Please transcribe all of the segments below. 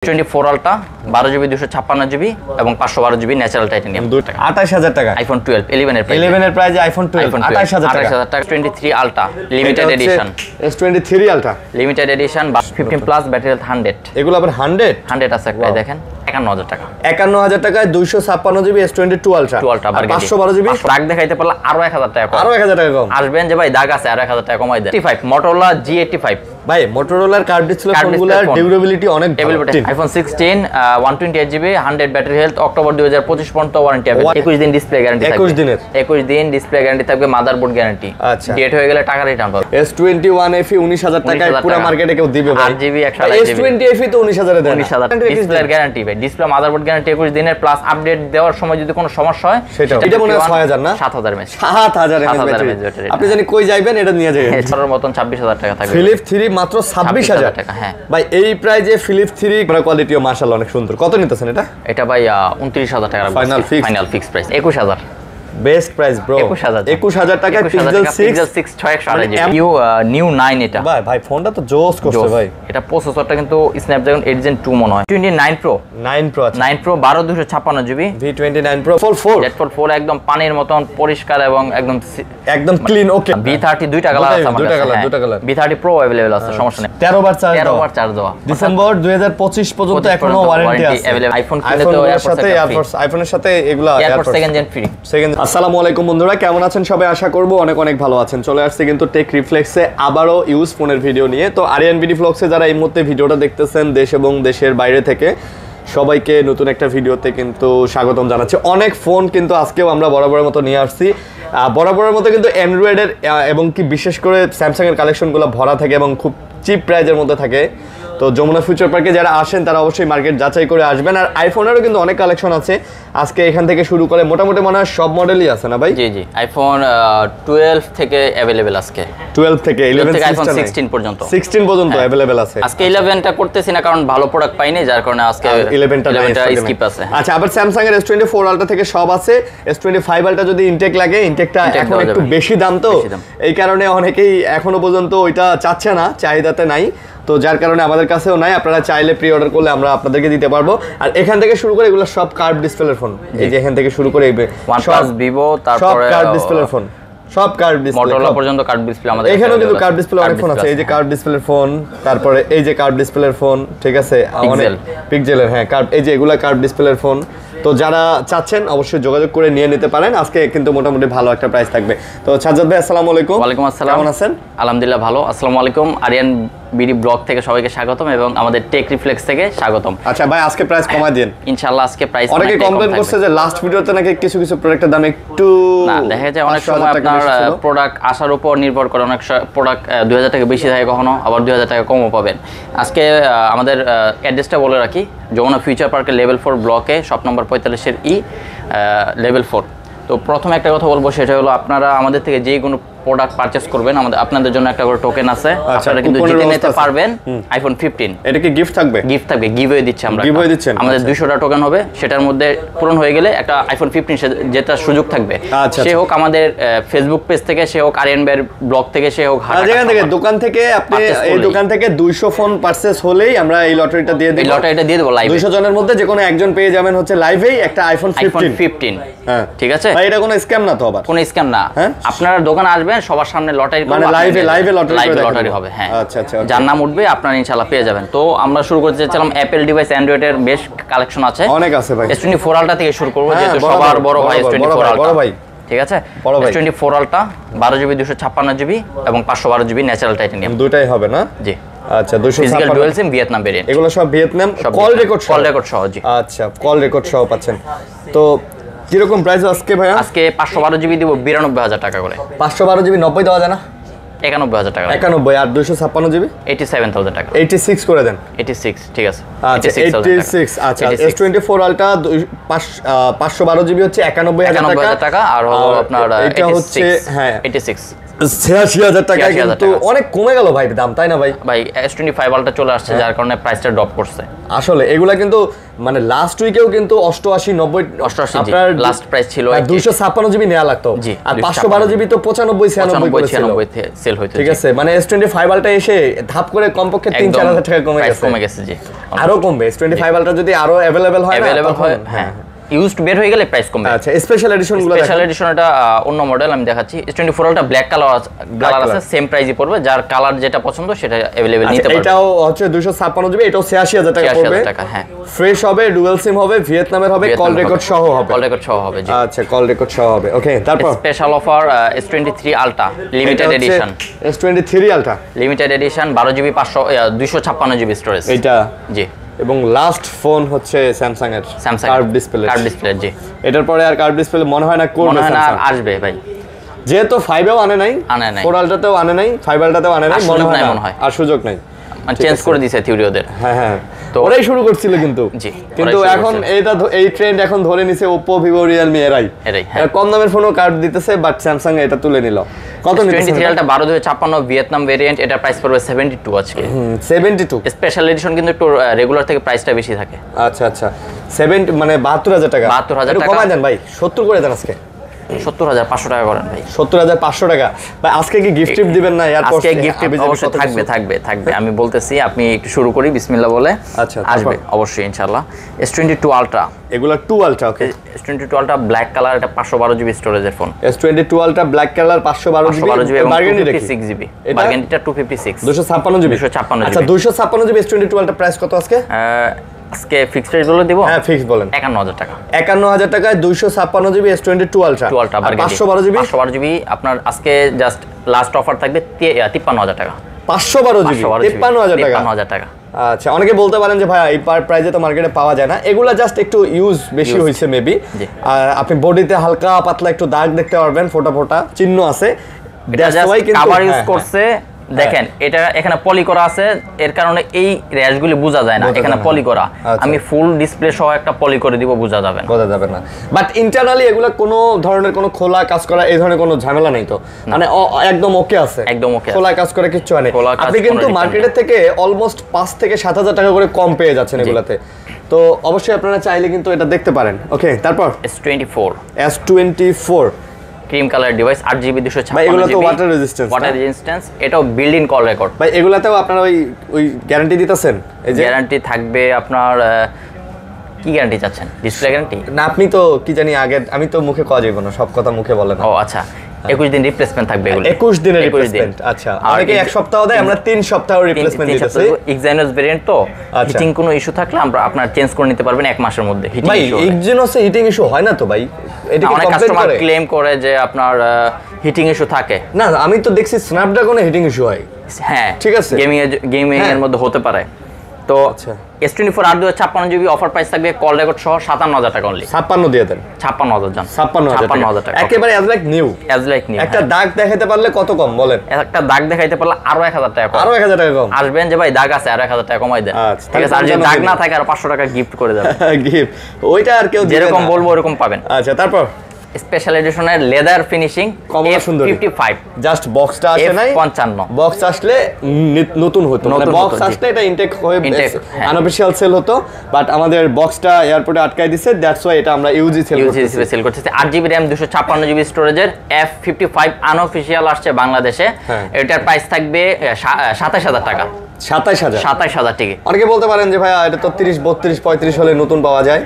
24 আলটা 12GB 256GB এবং 512GB natural titanium 28000 টাকা আইফোন 12 11 এর প্রাইস 11 এর প্রাইসে আইফোন 12 28000 টাকা 23 আলটা limited edition S23 ultra limited edition 15 plus battery health 100 এগুলো আবার 100 আছে একটা দেখেন 51000 টাকা 51000 টাকায় 256GB S22 আলট্রা 512GB দাগ দেখাইতে পারলে আরো 1000 টাকা কম আরো 1000 টাকা কম আসবেন যে ভাই দাগ আছে আরো 1000 টাকা কমাই দেন 85 মোটরোলা G85 ভাই মোটরোলার কার্ভ ডিসপ্লে ফোনগুলোর ডিউরেবিলিটি অনেক ভালো iPhone 16 128GB 100 battery health October 2025 পর্যন্ত ওয়ারেন্টি হবে 21 দিন ডিসপ্লে গ্যারান্টি থাকবে 21 দিনের 21 দিন ডিসপ্লে গ্যারান্টি থাকবে মাদারবোর্ড গ্যারান্টি আচ্ছা ডেট হয়ে গেলে টাকা রিটার্ন পাবে S21 FE 19000 টাকায় পুরো মার্কেটে কেউ দিবে ভাই 8GB 128GB S20 FE তো 19000 এ দেন 19000 ডিসপ্লে গ্যারান্টি ভাই ডিসপ্লে মাদারবোর্ড গ্যারান্টি 21 দিনের প্লাস আপডেট দেওয়ার সময় যদি কোনো সমস্যা হয় সেটা এটা মনে হয় 6000 না 7000 এমএস 7000 এমএস ব্যাটারি আপনি জানি কই যাইবেন এটা নিয়ে যাবেন এর মতন 26000 টাকা থাকবে ফিলিপ 3 মাত্র 26000 টাকা হ্যাঁ ভাই এই প্রাইজে ফিলিপ 3 মানে কোয়ালিটিও মাশাআল্লাহ অনেক সুন্দর কত নিতেছেন এটা ভাই 29000 টাকা final fix price 21000 best price bro 21000 টাকা পিক্সেল 6 6128 নিউ 9 এটা ভাই ফোনটা তো জোস করছে ভাই এটা প্রসেসরটা কিন্তু স্ন্যাপড্রাগন 8 Gen 2 মনে হয় 29 Pro 9 Pro 9 Pro 12256GB V29 Pro 44 একদম পানির মতন পরিষ্কার এবং একদম ক্লিন ওকে V30 দুইটা কালার আছে আমাদের দুইটা কালার V30 Pro अवेलेबल আছে সমস্যা নেই 13 বার চার্জ দেওয়া ডিসেম্বর 2025 পর্যন্ত এখনো ওয়ারেন্টি আছে আইফোন কিনলে তো আইফোনের সাথে এগুলা এয়ারপোর্ট সেকেন্ড জেন ফ্রি আসসালামু আলাইকুম বন্ধুরা কেমন আছেন সবাই আশা করব অনেক ভালো আছেন চলে আসছে কিন্তু টেক রিফ্লেক্সে আবারো ইউজ ফোনের ভিডিও নিয়ে তো আরিয়ান বিডি ব্লগসে যারা এই মুহূর্তে ভিডিওটা দেখতেছেন দেশ এবং দেশের বাইরে থেকে সবাইকে নতুন একটা ভিডিওতে কিন্তু স্বাগতম জানাচ্ছি অনেক ফোন কিন্তু আজকেও আমরা বরাবরের মতো নিয়ে আসছি বরাবরের মতো কিন্তু অ্যান্ড্রয়েডের এবং কি বিশেষ করে স্যামসাং এর কালেকশনগুলো ভরা থাকে এবং খুব চিপ প্রাইজের মধ্যে থাকে তো যমুনা ফিউচার পার্কে যারা আসেন তারা অবশ্যই মার্কেট যাচাই করে আসবেন আর আইফোনেরও কিন্তু অনেক কালেকশন আছে আজকে এখান থেকে শুরু করে মোটামুটি মনে হয় সব মডেলই আছে না ভাই জি আইফোন 12 থেকে अवेलेबल আজকে 12 থেকে 11 থেকে আইফোন 16 পর্যন্ত 16 পর্যন্ত अवेलेबल আছে আজকে 11 টা করতেছি না কারণ ভালো প্রোডাক্ট পাইনি যার কারণে আজকে 11 টা স্কিপ আছে আচ্ছা আবার স্যামসাং এর S24 আলট্রা থেকে সব আছে S25 আলট্রা যদি ইনটেক লাগে ইনটেকটা এখন একটু বেশি দাম তো এই কারণে অনেকেই এখনো পর্যন্ত ওইটা চাচ্ছে না চাহিদাতে নাই তো যার কারণে আমাদের কাছেও নাই আপনারা চাইলে প্রি অর্ডার করলে আমরা আপনাদেরকে দিতে পারবো আর এখান থেকে শুরু করে এগুলো সব কার্ভ ডিসপ্লের ফোন এই যে এখান থেকে শুরু করে OnePlus Vivo তারপরে সব কার্ভ ডিসপ্লের ফোন সব কার্ভ ডিসপ্লে মোটরোলা পর্যন্ত কার্ভ ডিসপ্লে আমাদের এখানেও কিন্তু কার্ভ ডিসপ্লে অনেক ফোন আছে এই যে কার্ভ ডিসপ্লের ফোন তারপরে এই যে কার্ভ ডিসপ্লের ফোন ঠিক আছে অনেক পিক্সেলের হ্যাঁ কার্ভ এই যে এগুলা কার্ভ ডিসপ্লের ফোন তো যারা চাচ্ছেন অবশ্যই যোগাযোগ করে নিয়ে নিতে পারেন আজকে কিন্তু মোটামুটি ভালো একটা প্রাইস থাকবে তো সাজ্জাদ ভাই আসসালামু আলাইকুম ওয়ালাইকুম আসসালাম কেমন আছেন আলহামদুলিল্লাহ ভালো আসসালামু আলাইকুম আরিয়ান বিডি ব্লগ থেকে সবাইকে স্বাগতম এবং আমাদের টেক রিফ্লেক্স থেকে স্বাগতম আচ্ছা ভাই আজকে প্রাইস কমায় দেন ইনশাআল্লাহ আজকে প্রাইস অনেকে কমপ্লেইন করছে যে লাস্ট ভিডিওতে নাকি কিছু প্রোডাক্টের দাম একটু না দেখা যায় অনেক সময় আপনার প্রোডাক্ট আসার উপর নির্ভর করে অনেক প্রোডাক্ট 2000 টাকা বেশি থাকে কখনো আবার 2000 টাকা কমও পাবেন আজকে আমাদের অ্যাড্রেসটা বলে রাখি যমুনা ফিউচার পার্কের লেভেল 4 ব্লকে শপ নম্বর 45 এর লেভেল 4 তো প্রথমে একটা কথা বলবো সেটা হলো আপনারা আমাদের থেকে যে কোনো প্রোডাক্ট পারচেজ করবেন আপনাদের জন্য একটা করে টোকেন আছে আপনারা কিন্তু জিতে নিতে পারবেন আইফোন 15 এটা কি গিফট থাকবে গিভওয়ে দিচ্ছি আমরা আমাদের 200 টা টোকেন হবে সেটার মধ্যে পূরণ হয়ে গেলে একটা আইফোন 15 যেটা সুযোগ থাকবে সে হোক আমাদের ফেসবুক পেজ থেকে সে হোক আরিয়ান ভাইয়ের ব্লগ থেকে সে হোক যেখান থেকে দোকান থেকে আপনি এই দোকান থেকে 200 ফোন পারচেজ হলেই আমরা এই লটারিটা দিয়ে দেব লাইভে 200 জনের মধ্যে যে কোনো একজন পেয়ে যাবেন হচ্ছে লাইভেই একটা আইফোন 15 হ্যাঁ ঠিক আছে ভাই এটা কোনো স্ক্যাম না তো আবার কোনো স্ক্যাম না আপনারা দোকানে আসবেন সবার সামনে লটারি মানে লাইভে লটারি হবে হ্যাঁ আচ্ছা যার নাম উঠবে আপনারা ইনশাআল্লাহ পেয়ে যাবেন তো আমরা শুরু করতে চাইছিলাম অ্যাপল ডিভাইস অ্যান্ড্রয়েড এর বেশ কালেকশন আছে অনেক আছে ভাই S24 আলট্রা থেকে শুরু করব যেহেতু সবার বড় ভাই S24 আলট্রা বড় ভাই ঠিক আছে S24 আলট্রা 12GB 256GB এবং 512GB ন্যাচারাল টাইটানিয়াম দুটাই হবে না জি আচ্ছা 256 ডুয়াল সিম ভিয়েতনাম ভেরিয়েন্ট এগুলো সব ভিয়েতনাম কল রেকর্ড সহ জি আচ্ছা কল রেকর্ড সহ পাচ্ছেন তো কিরকম প্রাইস আজকে ভাইয়া আজকে 512GB দিব 92000 টাকা করে 512GB 90 দেওয়া যায় না 91000 টাকা 91 আর 256GB 87000 টাকা 86 করে দেন 86 ঠিক আছে আচ্ছা 86 আচ্ছা S24 আলট্রা 512GB হচ্ছে 91000 টাকা আর হলো আপনার এটা হচ্ছে হ্যাঁ 86 86,000 টাকা কিন্তু অনেক কমে গেল ভাই দাম তাই না ভাই S25 আলট্রা চলে আসছে যার কারণে প্রাইসটা ড্রপ করছে আসলে এগুলা কিন্তু মানে লাস্ট উইকেও কিন্তু 88 90 আপনার লাস্ট প্রাইস ছিল 256 জিবি নেওয়া লাগতো, আর 512 জিবি তো 95 96 তে সেল হইতো। ঠিক আছে, মানে S25 আলট্রা এসে ধাপ করে কমপক্ষে 3-4 হাজার টাকা কমে গেছে। জি, আরো কমবে। S25 আলট্রা যদি আরো अवेलेबल হয়, হ্যাঁ ইউজড বের হয়ে গেলে প্রাইস কমবে। আচ্ছা, স্পেশাল এডিশনগুলো স্পেশাল এডিশন এটা অন্য মডেল আমি দেখাচ্ছি। S24 আলট্রা ব্ল্যাক কালার আছে, সেম প্রাইসই পড়বে, যার কালার যেটা পছন্দ সেটা अवेलेबल নিতে পারবে। এটাও হচ্ছে 256 জিবি, এটাও 86000 টাকা পড়বে। হ্যাঁ, ফ্রেশ হবে, ডুয়াল সিম হবে, ভিয়েতনামের হবে, কল রেকর্ড সহ হবে। জি আচ্ছা, কল রেকর্ড সহ হবে। ওকে, তারপর special offer S23 ultra limited edition. S23 ultra limited edition 12 GB 256 GB storage এটা। জি, এবং লাস্ট ফোন হচ্ছে স্যামসাং এর কার্ভ ডিসপ্লে। জি, এটার পরে আর কার্ভ ডিসপ্লে মনে হয় না করবে, আর আসবে ভাই, যেহেতু 5 এও আনে নাই, 4 আলট্রাতেও আনে নাই, 5 আলট্রাতেও আনে নাই, মনে হয় আর সুযোগ নাই, মানে চেঞ্জ করে দিয়েছে থিওরি ওদের। হ্যাঁ, তো ওরাই শুরু করছিল কিন্তু এখন এই ট্রেন্ড এখন ধরে নিছে Oppo, Vivo, Realme এরাই কম দামের ফোনও কার্ড দিতেছে, বাট স্যামসাং এটা তুলে নিল। কত নিতেছে? 23 আলট্রা 12/56 ভিয়েতনাম ভেরিয়েন্ট, এটা প্রাইস পড়বে 72 আজকে। 72 স্পেশাল এডিশন কিন্তু একটু রেগুলার থেকে প্রাইসটা বেশি থাকে। আচ্ছা, 70 মানে 72000 টাকা। 72000 টাকা কমায় দেন ভাই, 70 করে দেন আজকে। 70500 টাকা করেন ভাই। 70500 টাকা ভাই। আজকে কি গিফট টিপ দিবেন না? আজকে গিফট টিপ অবশ্যই থাকবে। আমি বলতেছি, আপনি একটু শুরু করি বিসমিল্লাহ বলে। আচ্ছা, আসবে অবশ্যই ইনশাআল্লাহ। S22 আলট্রা, এগুলা 2 আলট্রা। ওকে, S22 আলট্রা ব্ল্যাক কালার, এটা 512 জিবি স্টোরেজের phone. S22 ultra black colour 512 GB এবং বার্গেন্ডি 256 জিবি। বার্গেন্ডিটা 256 256 জিবি। আচ্ছা, 256 জিবি S22 আলট্রা প্রাইস কত আজকে? আজকে ফিক্সড রেট বলে দিব। হ্যাঁ, ফিক্স বলেন। 51000 টাকা। 51000 টাকায় 256 GB S22 ultra, 512 GB. 512 GB আপনার আজকে জাস্ট লাস্ট অফার থাকবে 53000 টাকা। 512 জিবি 53000 টাকা। আচ্ছা, অনেকে বলতে পারেন যে ভাই এই প্রাইসে তো মার্কেটে পাওয়া যায় না। এগুলা জাস্ট একটু ইউজ বেশি হয়েছে মেবি। আপনি বডিতে হালকা পাতলা একটু দাগ দেখতে পারবেন, ফোটা চিহ্ন আছে। কভার ইউজ করছে, দেখেন এটা এখানে পলি করা আছে, এর কারণে এই র্যাশগুলি বোঝা যায় না, এখানে পলি করা। আমি ফুল ডিসপ্লে সহ একটা পলি করে দিব, বোঝা যাবে না। বাট ইন্টারনালি এগুলা কোনো ধরনের কোনো খোলা কাজ করা এই ধরনের কোনো ঝামেলা নাই তো, মানে একদম ওকে আছে, একদম ওকে, খোলা কাজ করে কিছু হয় না। আপনি কিন্তু মার্কেটের থেকে অলমোস্ট 5 থেকে 7000 টাকা করে কম পেয়ে যাচ্ছেন এগুলাতে। তো অবশ্যই আপনারা চাইলে কিন্তু এটা দেখতে পারেন। ওকে, তারপর S24 cream colour device 8GB 256 ভাই, এগুলা তো ওয়াটার রেজিস্ট্যান্স, এটাও বিল্ড ইন কল রেকর্ড ভাই। এগুলাতেও আপনারা ওই গ্যারান্টি দিতেছেন? এই যে গ্যারান্টি থাকবে আপনার, কি গ্যারান্টি চাচ্ছেন? ডিসপ্লে গ্যারান্টি না, আপনি তো কি জানি আগে, আমি তো মুখে কওয়া যাবে না, সব কথা মুখে বলে না। ও আচ্ছা, 21 দিন রিপ্লেসমেন্ট থাকবে এগুলো। 21 দিনের রিপ্লেসমেন্ট। আচ্ছা, অনেকে এক সপ্তাহ দেয়, আমরা 3 সপ্তাহ রিপ্লেসমেন্ট দিতেছি। এক্সাইনোস ভেরিয়েন্ট তো, হিটিং কোনো ইস্যু থাকলে আমরা আপনার চেঞ্জ করে নিতে পারবেন 1 মাসের মধ্যে। ভাই, এক্সাইনোসে হিটিং ইস্যু হয় না তো ভাই? এটা কি কাস্টমার ক্লেম করে যে আপনার হিটিং ইস্যু থাকে? না, আমি তো দেখছি স্ন্যাপড্রাগনে হিটিং ইস্যু হয়। হ্যাঁ, ঠিক আছে, গেমিং এর মধ্যে হতে পারে। তো S24 8/56 জিবি অফার প্রাইস থাকবে কল রেকর্ড সহ 57000 টাকা অনলি। 56 দিয়ে দেন। 56000 জান, 56000 টাকা একেবারে অ্যাজ লাইক নিউ। একটা দাগ দেখাইতে পারলে কত কম বলেন? একটা দাগ দেখাইতে পারলে আরো 1000 টাকা কম। আরো 1000 টাকা কম আসবেন যে ভাই দাগ আছে, আরো 1000 টাকা কমাই দেন। ঠিক আছে, আর যদি দাগ না থাকে আর 500 টাকা গিফট করে দেবেন। গিফট ওইটা আর কেউ যেরকম বলবো ওরকম পাবেন। আচ্ছা, তারপর স্পেশাল এডিশনের লেদার ফিনিশিং F55 জাস্ট বক্সটা আসে নাই, 55 বক্স আসলে নতুন হতো, মানে বক্স আসলে এটা ইনটেক হয়ে আনঅফিশিয়াল সেল হতো, বাট আমাদের বক্সটা এয়ারপোর্টে আটকাই দিয়েছে, দ্যাটস ওয়াই এটা আমরা ইউজি সেল করতেছি। 8GB RAM 256GB স্টোরেজের F55 আনঅফিশিয়াল আসছে বাংলাদেশে। এটার প্রাইস থাকবে 27000 টাকা। 27000 টাকা। অনেকে বলতে পারেন যে ভাই এটা তো 30 32 35 হলে নতুন পাওয়া যায়।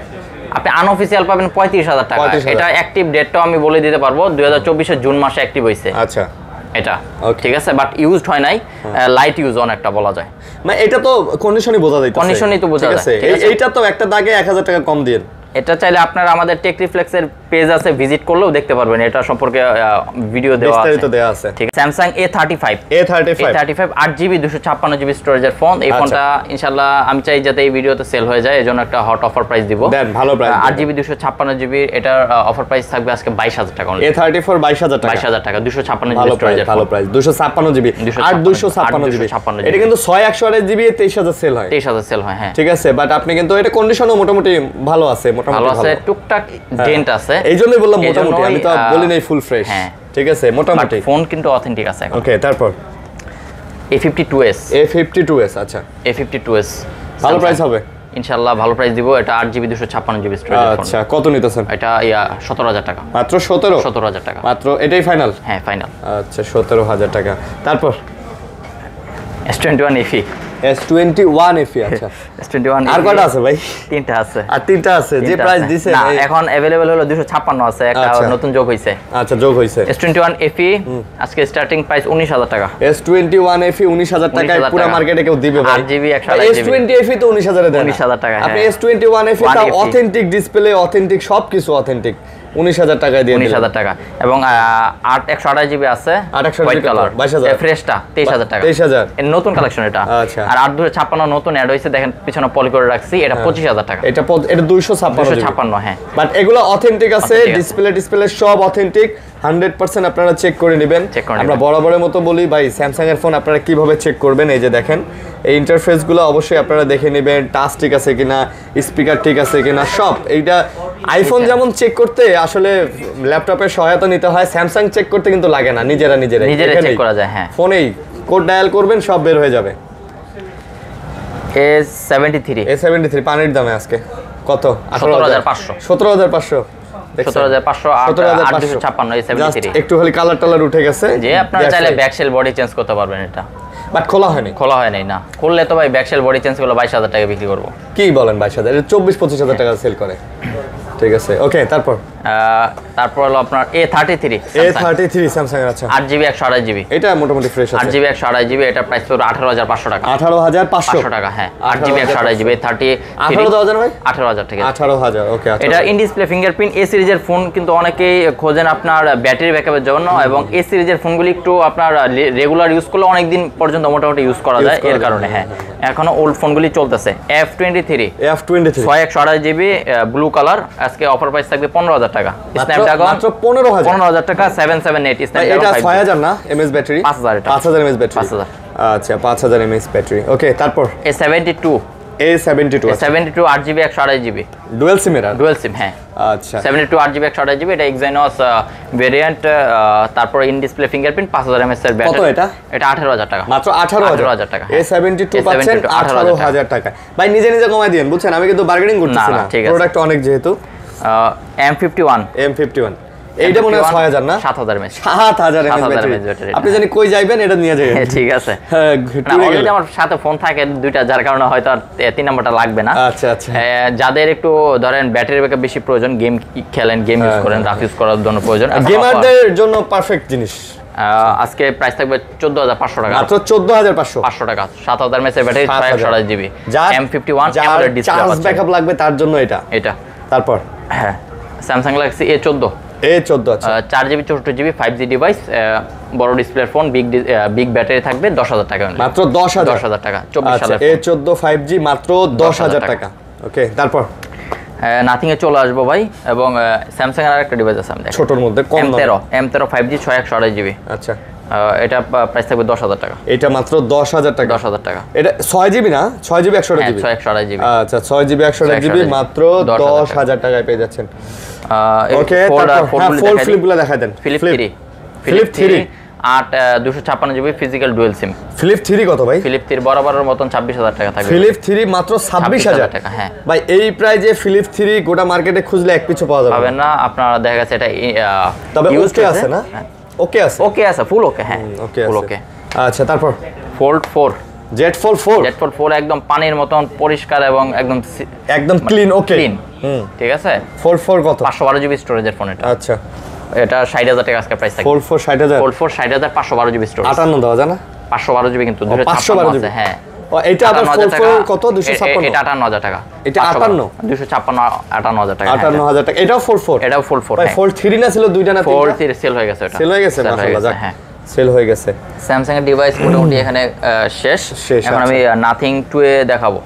আপনি আনঅফিশিয়াল পাবেন 35000 টাকা। এটা অ্যাক্টিভ ডেটটাও আমি বলে দিতে পারবো, 2024 এর জুন মাসে অ্যাক্টিভ হইছে। আচ্ছা, এটা ঠিক আছে, বাট ইউজড হয় নাই, লাইট ইউজ অন একটা বলা যায়। মানে এটা তো কন্ডিশনই বোঝা যায়, কন্ডিশনই তো বোঝা যায়। এইটা তো একটা দাগে 1000 টাকা কম দিন। এটা চাইলে আপনারা আমাদের টেক রিফ্লেক্সের পেজ আছে, ভিজিট করলেও দেখতে পারবেন, এটা সম্পর্কে ভিডিও দেওয়া আছে, বিস্তারিত দেওয়া আছে। ঠিক আছে, Samsung A35 8GB 256GB স্টোরেজের ফোন। এই ফোনটা ইনশাআল্লাহ আমি চাই যাতে এই ভিডিওতে সেল হয়ে যায়, এজন্য একটা হট অফার প্রাইস দিব। দেন, ভালো প্রাইস। 8GB 256GB এটার অফার প্রাইস থাকবে আজকে 22000 টাকা। A34 22000 টাকা, 22000 টাকা 256GB স্টোরেজের ভালো প্রাইস। 256GB আর 256GB, এটা কিন্তু 6128GB 23000 সেল হয়। 23000 সেল হয়, হ্যাঁ ঠিক আছে, বাট আপনি কিন্তু এটা কন্ডিশনও মোটামুটি ভালো আছে, ভালো আছে, টুকটাক ডেন্ট আছে, এইজন্যই বললাম মোটামুটি, আমি তো বলি নাই ফুল ফ্রেশ। হ্যাঁ, ঠিক আছে, মোটামুটি ফোন কিন্তু অথেন্টিক আছে এখন। ওকে, তারপর A52s। A52s, আচ্ছা, A52s ভালো প্রাইস হবে। ইনশাআল্লাহ ভালো প্রাইস দিব। এটা 8GB 256GB স্টোরেজ ফোন। আচ্ছা কত নিতেছেন? এটা 17000 টাকা। মাত্র 17000 টাকা মাত্র, এটাই ফাইনাল? হ্যাঁ ফাইনাল। আচ্ছা 17000 টাকা। তারপর S21 FE। S21 FE, আচ্ছা S21 আর কয়টা আছে ভাই? তিনটা আছে। আর তিনটা আছে, যে প্রাইস দিছে না এখন अवेलेबल হলো 256 আছে, একটা নতুন যোগ হইছে। আচ্ছা যোগ হইছে। S21 FE আজকে স্টার্টিং প্রাইস 19000 টাকা। S21 FE 19000 টাকায় পুরো মার্কেটে কেউ দিবে ভাই? 8GB 128GB। S20 FE তো 19000 এ দেন। 19000 টাকা। আপনি S21 FE টা অথেন্টিক ডিসপ্লে, অথেন্টিক সবকিছু অথেন্টিক, 19000 টাকায় দিয়ে দিন। 19000 টাকা। এবং 128GB আছে হোয়াইট কালার, 22000। ফ্রেশটা 23000 টাকা। 23000 এর নতুন কালেকশন এটা। আচ্ছা। আর 8256 নতুন অ্যাড হইছে, দেখেন পিছনে পলি করে রাখছি, এটা 25000 টাকা। এটা 256 হ্যাঁ। বাট এগুলো অথেন্টিক আছে, ডিসপ্লে সব অথেন্টিক 100% আপনারা চেক করে নেবেন। আমরা বরাবরের মতো বলি ভাই, স্যামসাং এর ফোন আপনারা কিভাবে চেক করবেন, এই যে দেখেন এই ইন্টারফেসগুলো অবশ্যই আপনারা দেখে নেবেন, টাচ ঠিক আছে কিনা, স্পিকার ঠিক আছে কিনা, সব। এইটা আইফোন যেমন চেক করতে আসলে ল্যাপটপের সহায়তা নিতে হয়, স্যামসাং চেক করতে কিন্তু লাগে না, নিজেরা চেক করা যায়। হ্যাঁ, ফোনেই কোড ডায়াল করবেন, সব বের হয়ে যাবে। A73 পানির দামে আজকে কত? 17500। 17500 256 একটু খালি কালার টালার উঠে গেছে। যে আপনারা চাইলে ব্যাকশেল বডি চেঞ্জ করতে পারবেন এটা, বাট খোলা হয়নি না। করলে তো ভাই ব্যাকশেল বডি চেঞ্জ করলে 22000 টাকা বিক্রি করব। কি বলেন 22000? 24-25,000 টাকা সেল করে। ঠিক আছে, ওকে। তারপর হলো আপনার A33 স্যামসাং এর। আচ্ছা 8GB 128GB। এটা মোটামুটি ফ্রেশ আছে। 8GB 128GB, এটা প্রাইস পড়বে 18500 টাকা। 18500 টাকা। হ্যাঁ 8GB 128GB 18000 ভাই? 18000 টাকা। 18000, ওকে। এটা ইন ডিসপ্লে ফিঙ্গারপ্রিন্ট। এ সিরিজের ফোন কিন্তু অনেকেই খোঁজেন আপনার ব্যাটারি ব্যাকআপের জন্য, এবং এ সিরিজের ফোনগুলি একটু আপনার রেগুলার ইউজ করলে অনেক দিন পর্যন্ত মোটামুটি ইউজ করা যায়, এর কারণে। হ্যাঁ, এখনো ওল্ড ফোনগুলি চলতেছে। F23 128GB ব্লু কালার, আজকে অফার প্রাইস থাকবে 15000 টাকা। স্ন্যাপড্রাগন মাত্র 15000 টাকা। 778 স্ন্যাপড্রাগন। এটা 6000 না এমএস ব্যাটারি? 5000 MS battery. 5000। আচ্ছা 5000 এমএস ব্যাটারি, ওকে। তারপর A72 8GB 128GB dual SIM. হ্যাঁ। আচ্ছা 72 8GB 128GB, এটা এক্সাইনোস ভেরিয়েন্ট। তারপর ইন ডিসপ্লে ফিঙ্গারপ্রিন্ট, 5000 mAh এর ব্যাটারি। কত এটা? এটা 18000 টাকা। মাত্র 18000 টাকা। A72 পাচ্ছেন 18000 টাকা। ভাই নিজে কমাই দিয়েন, বুঝছেন? আমি কিন্তু বার্গেনিং করতেছি না, প্রোডাক্ট অনেক যেহেতু। M51 এইটা মনে হয় 6000 না? 7000 mAh। 7000 mAh battery. আপনি জানি কই যাইবেন, এটা নিয়ে যাবেন। ঠিক আছে। না অলরেডি আমার সাথে ফোন থাকে দুইটা, যার কারণে হয়তো আর 3 নাম্বারটা লাগবে না। আচ্ছা আচ্ছা। যাদের একটু ধরেন ব্যাটারি ব্যাকআপ বেশি প্রয়োজন, গেম খেলেন, গেম ইউজ করেন, রাফ ইউজ করার জন্য প্রয়োজন, গেমারদের জন্য পারফেক্ট জিনিস। আজকে প্রাইস থাকবে 14500 টাকা। মাত্র 14500 টাকা। 7000 mAh এর battery, 628GB M51 AMOLED display. Charge backup লাগবে তার জন্য এটা। তারপর হ্যাঁ স্যামসাং গ্যালাক্সি A14। আচ্ছা 4GB 64GB 5G ডিভাইস, বড় ডিসপ্লের ফোন, বিগ ব্যাটারি থাকবে, 10000 টাকা। মাত্র 10000 টাকা। 24 সালের A14 5G মাত্র 10000 টাকা, ওকে। তারপর নাথিং এ চলে আসবো ভাই, এবং স্যামসাং এর আরেকটা ডিভাইস আছে আমাদের ছোটর মধ্যে, কম দামে। M13 5G 6128GB। আচ্ছা এটা প্রাইস থাকবে 10000 টাকা। এটা মাত্র 10000 টাকা। 10000 টাকা। এটা 6GB না? 6GB 128GB? 128GB। আচ্ছা 6GB 128GB মাত্র 10000 টাকায় পেয়ে যাচ্ছেন। ওকে, ফোর ফ্লিপগুলো দেখাই দেন। Flip 3 256GB physical dual SIM. Flip 3 কত ভাই? ফ্লিপ 3 বরাবরের মতন 26000 টাকা থাকবে। ফ্লিপ 3 মাত্র 26000 টাকা। হ্যাঁ ভাই, এই প্রাইজে ফ্লিপ 3 গোটা মার্কেটে খুঁজলে এক পিছু পাওয়া যাবে না। আপনারা দেখা গেছে এটা তবে ওকে আছে না? ওকে আছে, ফুল ওকে। হ্যাঁ ফুল ওকে। আচ্ছা তারপর ফোল্ড 4 জেড ফোল্ড 4 একদম পানির মতন পরিষ্কার এবং একদম ক্লিন, ওকে। ঠিক আছে। ফোল্ড 4 কত? 512GB স্টোরেজের ফোন এটা। আচ্ছা এটা 60000 টাকা আজকে প্রাইস থাকে। ফোল্ড 4 60000। Fold 4 60000 512GB storage. 58 দেওয়া যায় না? 512GB কিন্তু 256 আছে। হ্যাঁ এটা আবার ফোল্ড 4 কত? 256। এটা 58000 টাকা। এটা 58 256 58000 টাকা। 58000 টাকা। এটাও ফোল্ড 4? এটাও ফোল্ড 4। ভাই ফোল্ড 3 না ছিল, দুইটা না তিনটা? ফোল্ড 3 সেল হয়ে গেছে। এটা সেল হয়ে গেছে, মাশাআল্লাহ। যাক, হ্যাঁ সেল হয়ে গেছে। স্যামসাং এর ডিভাইস মোটামুটি এখানে শেষ। এখন আমি নাথিং 2A দেখাবো।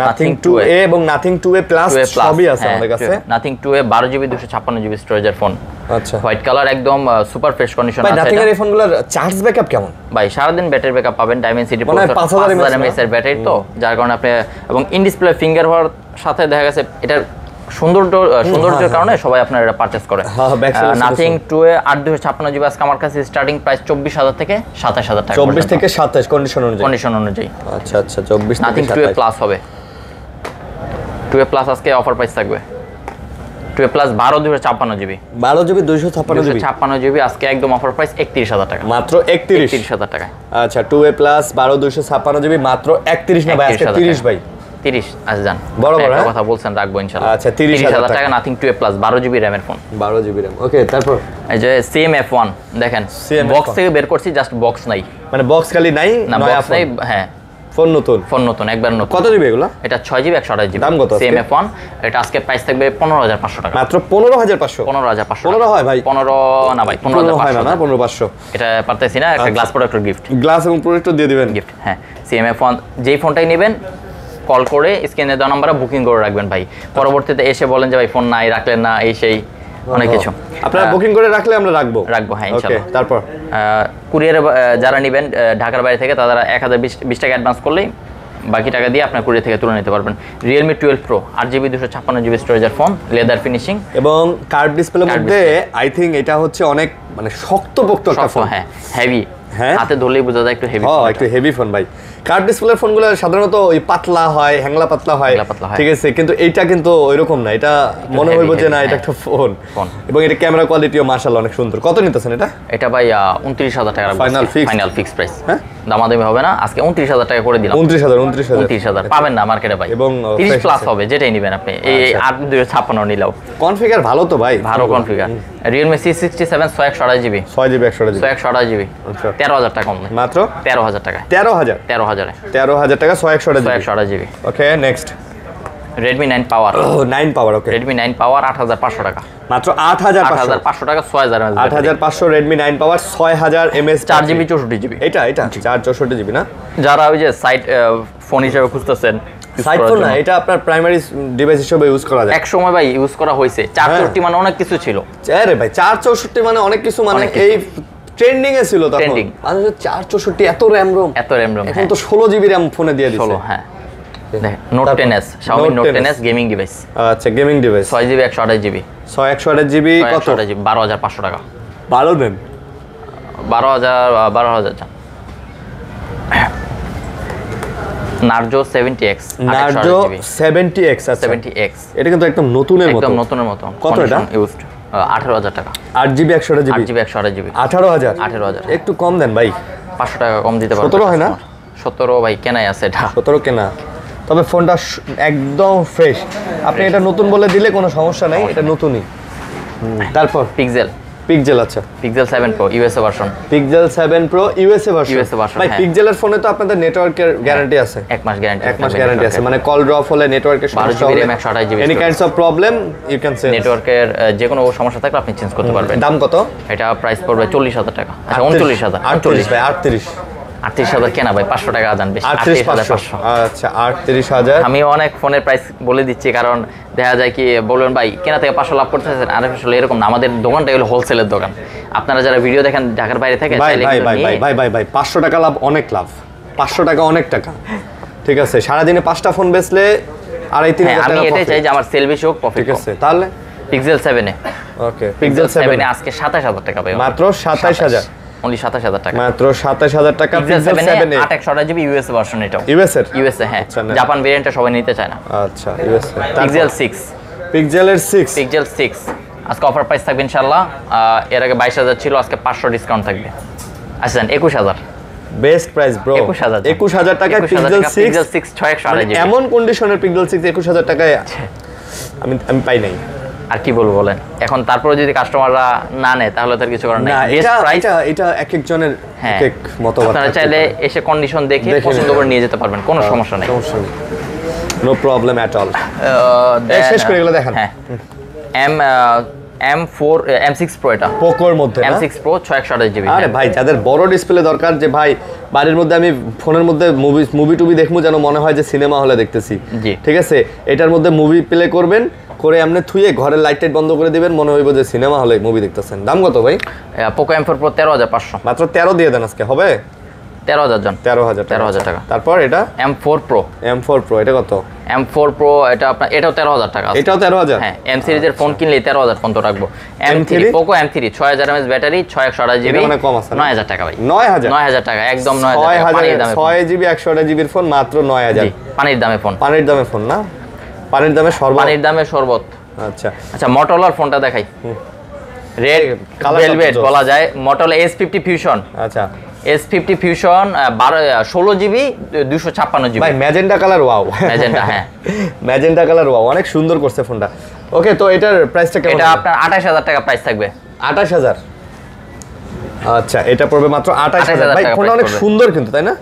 নাথিং 2A এবং নাথিং 2A প্লাস সবই আছে আমাদের কাছে। নাথিং 2A 12GB 256GB স্টোরেজের ফোন। আচ্ছা হোয়াইট কালার, একদম সুপার ফ্রেশ কন্ডিশন আছে। নাথিং এর এই ফোনগুলোর চার্জ ব্যাকআপ কেমন ভাই? সারাদিন ব্যাটারি ব্যাকআপ পাবেন। ডাইমেনসিটি 5000 mAh এর ব্যাটারি, তো যার কারণে আপনি, এবং ইন ডিসপ্লে ফিঙ্গার হওয়ার সাথে দেখা গেছে এটার সৌন্দর্যের কারণে সবাই আপনারা এটা পারচেজ করে। নাথিং 2A 8256GB আজকে আমার কাছে স্টার্টিং প্রাইস 24000 থেকে 27000 টাকা। 24 থেকে 27 কন্ডিশন অনুযায়ী। আচ্ছা 24 নাথিং 2A প্লাস হবে। 12 প্লাস আজকে অফার প্রাইস থাকবে 12 প্লাস 12 256 জিবি 12 জিবি 256 জিবি আজকে একদম অফার প্রাইস 31000 টাকা মাত্র 31000 টাকা। আচ্ছা 2A প্লাস 12 256 জিবি মাত্র 31 না ভাই আজকে 30 ভাই 30 আজ জান বড় বড় কথা বলছেন রাখবো ইনশাআল্লাহ। আচ্ছা 30000 টাকা নাথিং 12 প্লাস 12 জিবি র‍্যামের ফোন 12 জিবি র‍্যাম ওকে তারপর এই যে সেম F1 দেখেন বক্স থেকে বের করছি জাস্ট বক্স নাই মানে বক্স খালি নাই না বক্স নাই হ্যাঁ ফোন নতুন একবার নতুন কত জিবি এগুলো এটা 6 জিবি 128 জিবি দাম কত সেম F1 এটা আজকে প্রাইস থাকবে 15500 টাকা মাত্র 15500 15500 হয় ভাই 15 না ভাই 15500 হয় না 15500 এটা পারতেছি না একটা গ্লাস প্রোডাক্টর গিফট গ্লাস এবং প্রোডাক্টর দিয়ে দিবেন গিফট হ্যাঁ সেম F1 যেই ফোনটাই নেবেন কল করে স্ক্রিনে দেওয়া নম্বরে বুকিং করে রাখবেন ভাই পরবর্তীতে এসে বলেন যে ভাই ফোন নাই রাখলেন না এই সেই অনেক কিছু আপনারা বুকিং করে রাখলে আমরা রাখবো হ্যাঁ ইনশাআল্লাহ। তারপর কুরিয়ারে যারা নেবেন ঢাকার বাইরে থেকে তারা 1020 টাকা অ্যাডভান্স করলেই বাকি টাকা দিয়ে আপনার কুরিয়ার থেকে তুলে নিতে পারবেন। Realme 12 Pro 8GB 256GB স্টোরেজের ফোন লেদার ফিনিশিং এবং কার্ভ ডিসপ্লের মধ্যে আই থিং এটা হচ্ছে অনেক মানে শক্তপোক্ত একটা ফোন হ্যাঁ হেভি হ্যাঁ হাতে ধরলেই বোঝা যায় একটু হেভি একটু হেভি ফোন ভাই কার্ভ ডিসপ্লের ফোনগুলো সাধারণত ওই পাতলা হয় হ্যাংলা পাতলা হয় ঠিক আছে কিন্তু এইটা কিন্তু ওইরকম না এটা মনে হইব যে না এটা একটা ফোন এবং এটা ক্যামেরা কোয়ালিটিও মাশাআল্লাহ অনেক সুন্দর কত নিতেছেন এটা ভাই 29000 টাকা ফাইনাল ফিক্স প্রাইস হ্যাঁ দামাদামি হবে না আজকে 29000 টাকা করে দিলাম 29000 পাবেন না মার্কেটে ভাই এবং 30 প্লাস হবে যেটাই নেবেন আপনি এই 8256 নিলাও কনফিগার ভালো তো ভাই ভালো configure Realme C67 628GB 6GB 128GB 13000 টাকা কম মাত্র 13000 টাকা 13000 টাকা 628GB okay next Redmi 9 Power 9 Power ওকে Redmi 9 Power 8500 টাকা মাত্র 8500 টাকা 6000 mAh 8500 Redmi 9 Power 6000 mAh 4GB 64GB এটা 464GB না যারা ওই যে সাইট ফোন হিসেবে খুঁজতেছেন সাইট ফোন না এটা আপনার প্রাইমারি ডিভাইস হিসেবে ইউজ করা যায় এক সময় ভাই ইউজ করা হয়েছে 464 মানে অনেক কিছু ছিল আরে ভাই 464 মানে অনেক কিছু মানে এই ট্রেন্ডিং এ ছিল তখন মানে 464 এত র‍্যাম রোম এখন তো 16GB র‍্যাম ফোনে দিয়ে দিছে 16 হ্যাঁ Note 10s Xiaomi Note 10s gaming device আচ্ছা gaming device 6GB 128GB 128GB কত 12500 টাকা 12 দেন 12000 চান Narzo 70X Narzo 70X আচ্ছা 70X এটা কিন্তু একদম নতুনের মতো কত এটা ইউজড 18000 টাকা 8GB 128GB 180GB 18000 একটু কম দেন ভাই 500 টাকা কম দিতে পারবেন 17 হয় না 17 ভাই কেনাই আছে এটা 17 কেনা তবে ফোনটা একদম ফ্রেশ আপনি এটা নতুন বলে দিলে কোনো সমস্যা নাই এটা নতুনই তারপর পিক্সেল আচ্ছা pixel 7 Pro USA version pixel 7 Pro USA version ভাই পিক্সেলের ফোনে তো আপনাদের নেটওয়ার্কের গ্যারান্টি আছে 1 মাস গ্যারান্টি আছে মানে কল ড্রপ হলে নেটওয়ার্কের সমস্যা হলে 128GB any kinds of problem you can say নেটওয়ার্কের যে কোনো সমস্যা থাকলে আপনি চেঞ্জ করতে পারবেন দাম কত এটা প্রাইস পড়বে 40000 টাকা আচ্ছা 39000 38 ভাই 38000 কেনা ভাই 500 টাকা আদান বেশি 38500 আচ্ছা 38000 আমি অনেক ফোনের প্রাইস বলে দিচ্ছি কারণ দেখা যায় কি বলবেন ভাই কেনা থেকে 500 লাভ করতেছেন আর আসলে এরকম না আমাদের দোকানটা হলো হোলসেলের দোকান আপনারা যারা ভিডিও দেখেন ঢাকার বাইরে থেকে ভাই 500 টাকা লাভ অনেক লাভ 500 টাকা অনেক টাকা ঠিক আছে সারা দিনে 5টা ফোন বেচলে 2.5-3 টাকা আমি এটাই চাই যে আমার সেল বেশি হোক প্রফিট ঠিক আছে তাহলে পিক্সেল 7 এ ওকে পিক্সেল 7 এ আজকে 27000 টাকা ভাই মাত্র 27000 only 27000 টাকা মাত্র 27000 টাকা পিক্সেল 7 এ 828GB ইউএস ভার্সন এটা ইউএস এ হ্যাঁ জাপান ভেরিয়েন্টটা সবাই নিতে চায় না আচ্ছা ইউএস পিক্সেল 6 পিক্সেলের 6 আজকে অফার প্রাইস থাকবে ইনশাআল্লাহ এর আগে 22000 ছিল আজকে 500 ডিসকাউন্ট থাকবে আচ্ছা 21000 বেস্ট প্রাইস ব্রো 21000 টাকা পিক্সেল 6 6128GB এমন কন্ডিশনের পিক্সেল 6 21000 টাকায় আমি পাই নাই আর কি বলবো বলেন এখন তারপরে যদি কাস্টমাররা না নেয় তাহলে তার কিছু করার নাই এটা এক একজনের এক এক মতবাদ আপনারা চাইলে এসে কন্ডিশন দেখে পছন্দ করে নিয়ে যেতে পারবেন কোনো সমস্যা নেই নো প্রবলেম এট অল শেষ করে গেল দেখেন হ্যাঁ M6 Pro এটা পোকোর মধ্যে M6 Pro 628GB আরে ভাই যাদের বড় ডিসপ্লে দরকার যে ভাই বাড়ির মধ্যে আমি ফোনের মধ্যে মুভি টুবি দেখবো যেন মনে হয় যে সিনেমা হলে দেখতেছি ঠিক আছে এটার মধ্যে মুভি প্লে করবেন করে এমনি থুয়ে ঘরের লাইট টাইট বন্ধ করে দিবেন মনে হইব যে সিনেমা হলে মুভি দেখতেছেন দাম কত ভাই পোকো M4 Pro 13500 মাত্র 13 দিয়ে দেন আজকে হবে 13000 জন 13000 টাকা তারপর এটা M4 Pro এটা কত M4 Pro এটা আপনার এটাও 13000 টাকা এটাও 13000 হ্যাঁ M সিরিজের ফোন কিনলে 13000 পর্যন্ত রাখবো M3 Poco M3 6000 mAh battery 6128GB মানে কম আছে 9000 টাকা ভাই 9000 টাকা একদম 9000 টাকা 6GB 128GB এর ফোন মাত্র 9000 পানির দামে ফোন না পানির দামে শরবত। পানির দামে শরবত। আচ্ছা আচ্ছা Motorola ফোনটা দেখাই, রেড ভেলভেট বলা যায়, Motorola S50 Fusion। আচ্ছা S50 Fusion 16 জিবি 256 জিবি। ভাই ম্যাজেন্টা কালার, ওয়াও। ম্যাজেন্টা, হ্যাঁ ম্যাজেন্টা কালার, ওয়াও, অনেক সুন্দর করছে ফোনটা। ওকে, তো এটার প্রাইসটা কেমন? এটা আপনার 28000 টাকা প্রাইস থাকবে। 28000? আচ্ছা, এটা পড়বে মাত্র 28000। ভাই ফোনটা অনেক সুন্দর কিন্তু, তাই না?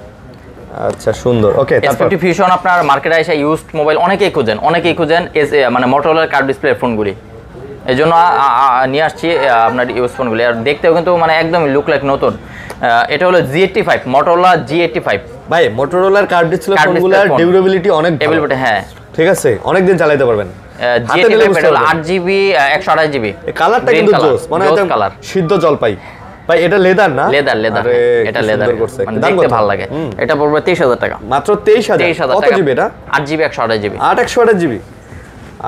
আচ্ছা সুন্দর। ওকে, তারপর S50 Fusion আপনার মার্কেটে এসে ইউজড মোবাইল অনেকেই খুঁজেন মানে Motorola কার্ভ ডিসপ্লে ফোনগুলি, এই জন্য নিয়ে আসছি আপনার ইউজ ফোনগুলি। আর দেখতেও কিন্তু মানে একদম লুক লাইক নতুন। এটা হলো G85, Motorola G85। ভাই Motorola কার্ভ ডিসপ্লে ফোনগুলোর ডিউরেবিলিটি অনেক ভালো। হ্যাঁ ঠিক আছে, অনেক দিন চালাতে পারবেন। G85 এটা হলো 8GB 128GB। এই কালারটা কিন্তু জোস, মানে একদম সিদ্ধ জলপাই। ভাই এটা লেদার না? লেদার, এটা লেদার করছে, মানে দেখতে ভালো লাগে। এটা পড়বে 23000 টাকা। মাত্র 23000? কত জিবি এটা? 8GB 128GB।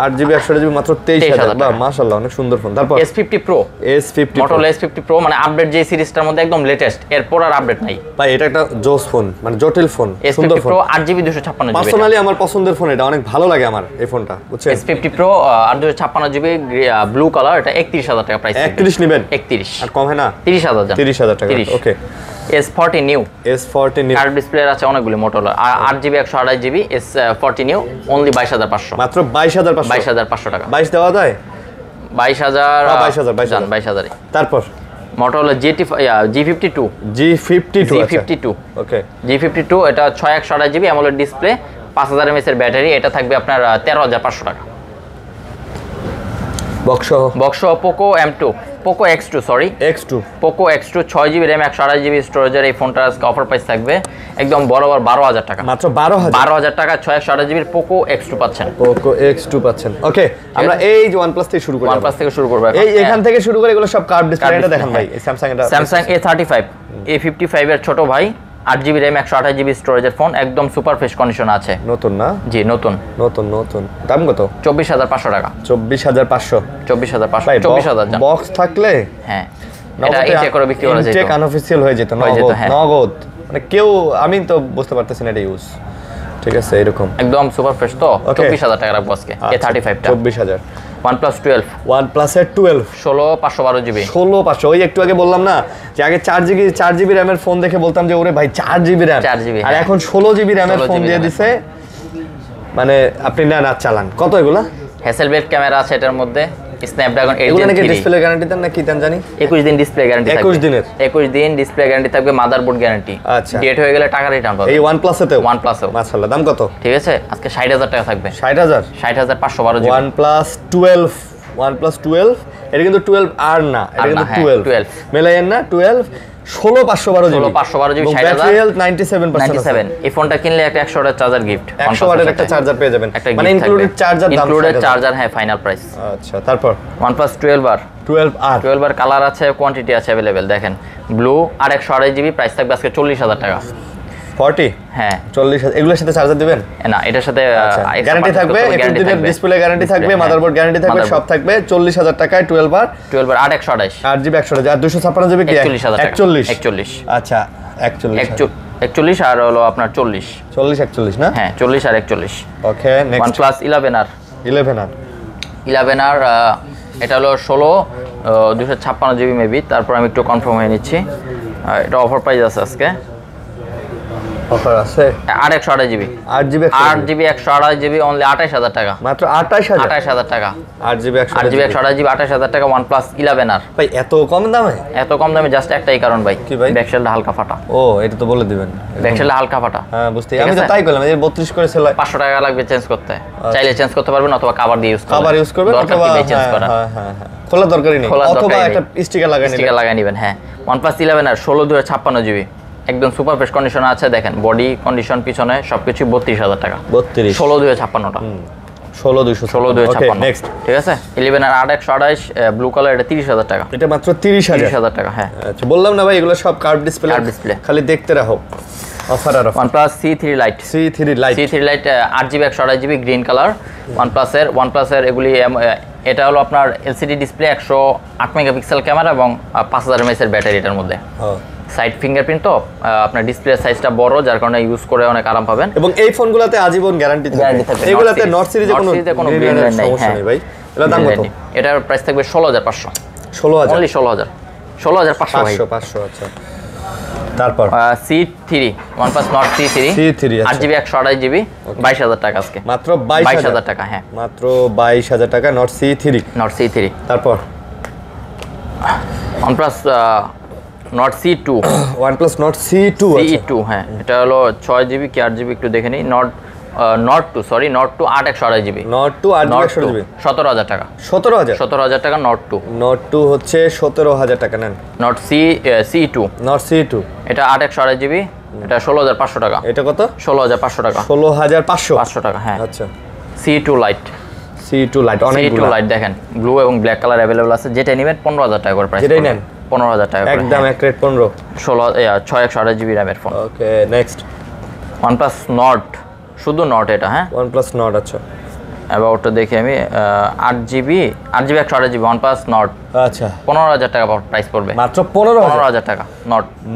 8GB 128GB মাত্র 23000। বাহ মাশাআল্লাহ, অনেক সুন্দর ফোন। তারপর S50 Pro, Motorola S50 Pro মানে আপডেট যে সিরিজটার মধ্যে একদম লেটেস্ট, এরপর আর আপডেট নাই ভাই। এটা একটা জোস ফোন, মানে জটিল ফোন, সুন্দর phone. Pro 8GB 256GB। Personally আমার পছন্দের ফোন, এটা অনেক ভালো লাগে আমার এই ফোনটা, বুঝছেন? S50 Pro 256GB blue colour, এটা 31000 টাকা প্রাইস। 31 নেবেন? 31 আর কম হয় না? 30000 30000 টাকা। ওকে, S40 new, S40 new curve display আছে অনেকগুলি Motorola। আর 8GB 128GB S40 new only 22500। মাত্র 22500? 22500 টাকা। 22 দেওয়া যায়? 22000 তারপর Motorola G52 G52। ওকে, G52 এটা 6128GB AMOLED ডিসপ্লে, 5000 mAh এর ব্যাটারি। এটা থাকবে আপনার 13500 টাকা। Box Poco M2, Poco X2 sorry X2, Poco X2 6GB RAM 128GB স্টোরেজের এই ফোনটা আজকে অফার প্রাইস থাকবে একদম বরাবর 12000 টাকা। মাত্র 12000 টাকা 628GB Poco X2 পাচ্ছেন। Poco X2 পাচ্ছেন। ওকে, আমরা এই যে OnePlus থেকে শুরু করি। OnePlus থেকে শুরু করব এখন। এখান থেকে শুরু করে এগুলো সব কার্ভ ডিসপ্লে। এটা দেখেন ভাই, Samsung A35, A55 এর ছোট ভাই, 8GB RAM 128GB স্টোরেজের ফোন, একদম সুপার ফ্রেশ কন্ডিশন আছে। নতুন না? জি নতুন। দাম কত? 24500 টাকা। 24500? 24500 24000 বক্স থাকলে হ্যাঁ এটা ইনটেক করে বিক্রি করা যেত, ইনটেক আনঅফিশিয়াল হয়ে যেত, নগদ মানে কেউ, আমি তো বুঝতে পারতেছি না এটা ইউজ। ঠিক আছে, এরকম একদম সুপার ফ্রেশ। তো 24000 টাকা রাখবো আজকে A35 টা। 24000। OnePlus 12, OnePlus এর 12 16512GB। 16500? ওই একটু আগে বললাম না যে আগে 4GB RAM এর ফোন দেখে বলতাম যে ওরে ভাই 4GB RAM, 4GB, আর এখন 16GB RAM এর ফোন দিয়ে দিছে, মানে আপনি না চালান। কত এগুলা? হ্যাসেলব্লেড ক্যামেরা আছে এটার মধ্যে, স্ন্যাপড্রাগন 8 এগুলো নাকি ডিসপ্লে গ্যারান্টি দেন না কি দেন জানি? 21 দিন ডিসপ্লে গ্যারান্টি থাকবে। 21 দিনের? 21 দিন ডিসপ্লে গ্যারান্টি থাকবে, মাদারবোর্ড গ্যারান্টি। আচ্ছা, ডেট হয়ে গেলে টাকা রিটার্ন পাবে। এই OnePlus এতেও? OnePlus এও। মাশাআল্লাহ, দাম কত? ঠিক আছে, আজকে 60000 টাকা থাকবে। 60000? 60512GB। OnePlus 12, এটা কিন্তু 12 আর না, এটা কিন্তু 12 মেলায়েন না। 12 16512GB, 16512GB, 97%। এই ফোনটা কিনলে একটা 100 ওয়াটের চার্জার গিফট, 100 ওয়াটের একটা চার্জার পেয়ে যাবেন, মানে ইনক্লুডেড চার্জার। দাম ইনক্লুডেড চার্জার, হ্যাঁ ফাইনাল প্রাইস। আচ্ছা, তারপর OnePlus 12R 12R কালার আছে, কোয়ান্টিটি আছে अवेलेबल। দেখেন ব্লু আর 128GB, প্রাইস থাকবে আজকে 40000 টাকা। 40? হ্যাঁ 40000। এগুলোর সাথে চার্জার দিবেন না? এটার সাথে গ্যারান্টি থাকবে, 21 দিনের ডিসপ্লে গ্যারান্টি থাকবে, মাদারবোর্ড গ্যারান্টি থাকবে, সব থাকবে। 40000 টাকায় 12R আর 128 8GB 128 আর 256GB কি? 41। আচ্ছা, 41 আর হলো আপনার 40 41 না? হ্যাঁ 40 আর 41। ওকে, নেক্সট OnePlus 11R 11R এটা হলো 256GB মেবি, তারপর আমি একটু কনফার্ম হয়ে নিচ্ছি। এটা অফার প্রাইস আছে আজকে, অফার আছে। আর 128GB 8GB 128GB অনলি 28000 টাকা। মাত্র 28000 টাকা। 8GB 128GB 28000 টাকা। OnePlus 11R ভাই এত কম দামে? এত কম দামে জাস্ট একটাই কারণ ভাই, কি ভাই? ব্যাকশেলটা হালকা ফাটা। ও, এটা তো বলে দিবেন, ব্যাকশেলটা হালকা ফাটা। হ্যাঁ বুঝতে, আমি তো তাই করলাম। এই 32 করে সেল হয়, 500 টাকা লাগবে চেঞ্জ করতে। চাইলে চেঞ্জ করতে পারবেন, অথবা কভার দিয়ে ইউজ করবেন, অথবা চেঞ্জ করা। হ্যাঁ খোলা দরকারই নেই, অথবা একটা স্টিকার লাগাই নেবেন। হ্যাঁ OnePlus 11R 16256GB, একদম সুপার ফ্রেশ কন্ডিশন আছে। দেখেন বডি কন্ডিশন, পিছনে সবকিছু 32000 টাকা। 16256 টা 16256। নেক্সট, ঠিক আছে। 11R 8 ব্লু কালার, এটা 30000 টাকা। এটা মাত্র 30000 টাকা। হ্যাঁ আচ্ছা, বললাম না ভাই, এগুলো সব কার্ভ ডিসপ্লে, খালি দেখতে রাখো। অফার আর offer. OnePlus C3 Lite 8GB 128GB green colour. OnePlus এর এগুলি, এটা হলো আপনার LCD ডিসপ্লে, 108 মেগাপিক্সেল ক্যামেরা এবং 5000 mAh এর ব্যাটারি এটার মধ্যে। সাইড ফিঙ্গারপ্রিন্ট তো আপনার ডিসপ্লে সাইজটা বড়, যার কারণে ইউজ করে অনেক আরাম পাবেন। এবং এই ফোনগুলোতে আজীবন গ্যারান্টি থাকবে। এগুলাতে নট সিরিজে কোনো সমস্যা নেই ভাই। এটার দাম কত? এটার প্রাইস থাকবে 16500। 16000 অনলি 16500 ভাই। 500 আচ্ছা। তারপর C3 OnePlus Nord C3 8GB 128GB 22000 টাকা আজকে, মাত্র 22000 টাকা। হ্যাঁ, মাত্র 22000 টাকা Nord C3। তারপর OnePlus Nord C2 Nord C2 হ্যাঁ, এটা হলো 6GB কি 8GB একটু দেখে নিই। Nord 2 Nord 2 8/128GB Nord 2 8/128GB 17000 টাকা। 17000 টাকা Nord 2 হচ্ছে 17000 টাকা নেন। Nord C2 এটা 8/128GB, এটা 16500 টাকা। এটা কত? 16500 টাকা। 16500 টাকা। হ্যাঁ, আচ্ছা। C2 Lite অনেকগুলো। C2 Lite দেখেন, ব্লু এবং ব্ল্যাক কালার अवेलेबल আছে। যেটা নেবেন 15000 টাকা করে প্রাইস। যেটাই নেন 15000 টাকা করে, একদম এক রেট 15। 6/128GB র‍্যামের ফোন। ওকে, নেক্সট OnePlus Nord, শুধু Nord এটা। হ্যাঁ, OnePlus Nord আচ্ছা। অ্যাবাউটটা দেখি আমি, 8GB 128GB OnePlus Nord আচ্ছা, 15000 টাকা প্রাইস পড়বে। মাত্র 15000 টাকা।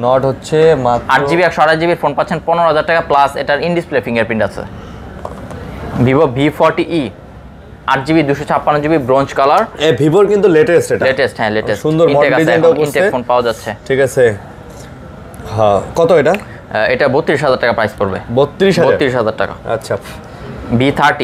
Nord হচ্ছে মাত্র 8GB 128GB ফোন পাচ্ছেন 15000 টাকা, প্লাস এটার ইন ডিসপ্লে ফিঙ্গারপ্রিন্ট আছে। Vivo V40e 8GB 256GB bronze colour. ভিভোর কিন্তু লেটেস্ট এটা। হ্যাঁ, লেটেস্ট সুন্দর মডেল ডিজাইনটাও করছে। ইনটেক ফোন পাওয়া যাচ্ছে। ঠিক আছে। হ্যাঁ, কত এটা? এটা 32000 টাকা প্রাইস পড়বে। 32000 টাকা। আচ্ছা। V30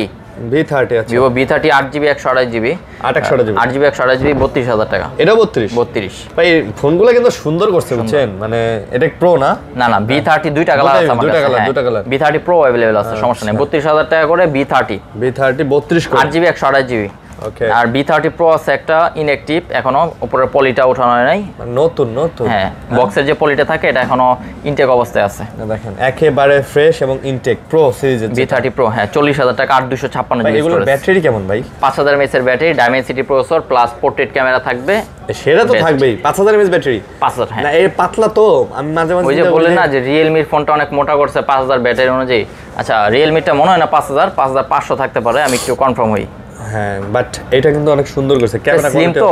আচ্ছা। Vivo V30 8GB 128GB 8GB 128GB 32000 টাকা। এটা 32 ভাই। ফোনগুলো কিন্তু সুন্দর করছে বুঝছেন, মানে এটা প্রো না না V30 দুইটা কালার আছে আমার কাছে। দুইটা কালার V30 Pro अवेलेबल আছে, সমস্যা নেই। 32000 টাকা করে V30 32 করে 8GB 128GB। ওকে। আর V30 Pro আছে একটা ইনঅ্যাকটিভ, এখনো উপরের পলিটা ওঠানো হয় নাই। নতুন। হ্যাঁ, বক্সের যে পলিটা থাকে এটা এখনো ইনটেক অবস্থায় আছে। দেখেন একেবারে ফ্রেশ এবং ইনটেক প্রো সিরিজের V30 Pro। হ্যাঁ, 40000 টাকা 8256GB। এগুলোর ব্যাটারি কেমন ভাই? 5000 mAh এর battery, Dimensity processor plus portrait camera থাকবে। সেটা তো থাকবেই। 5000 mAh ব্যাটারি। 5000। হ্যাঁ, না এই পাতলা তো, আমি মাঝে মাঝে ওই যে বললেন না যে Realme এর ফোনটা অনেক মোটা করছে 5000 ব্যাটারি অনুযায়ী। আচ্ছা, Realme টা মনে হয় না 5500 থাকতে পারে, আমি একটু কনফার্ম হই। হ্যাঁ, বাট এটা কিন্তু অনেক সুন্দর করছে। ক্যামেরা স্লিম তো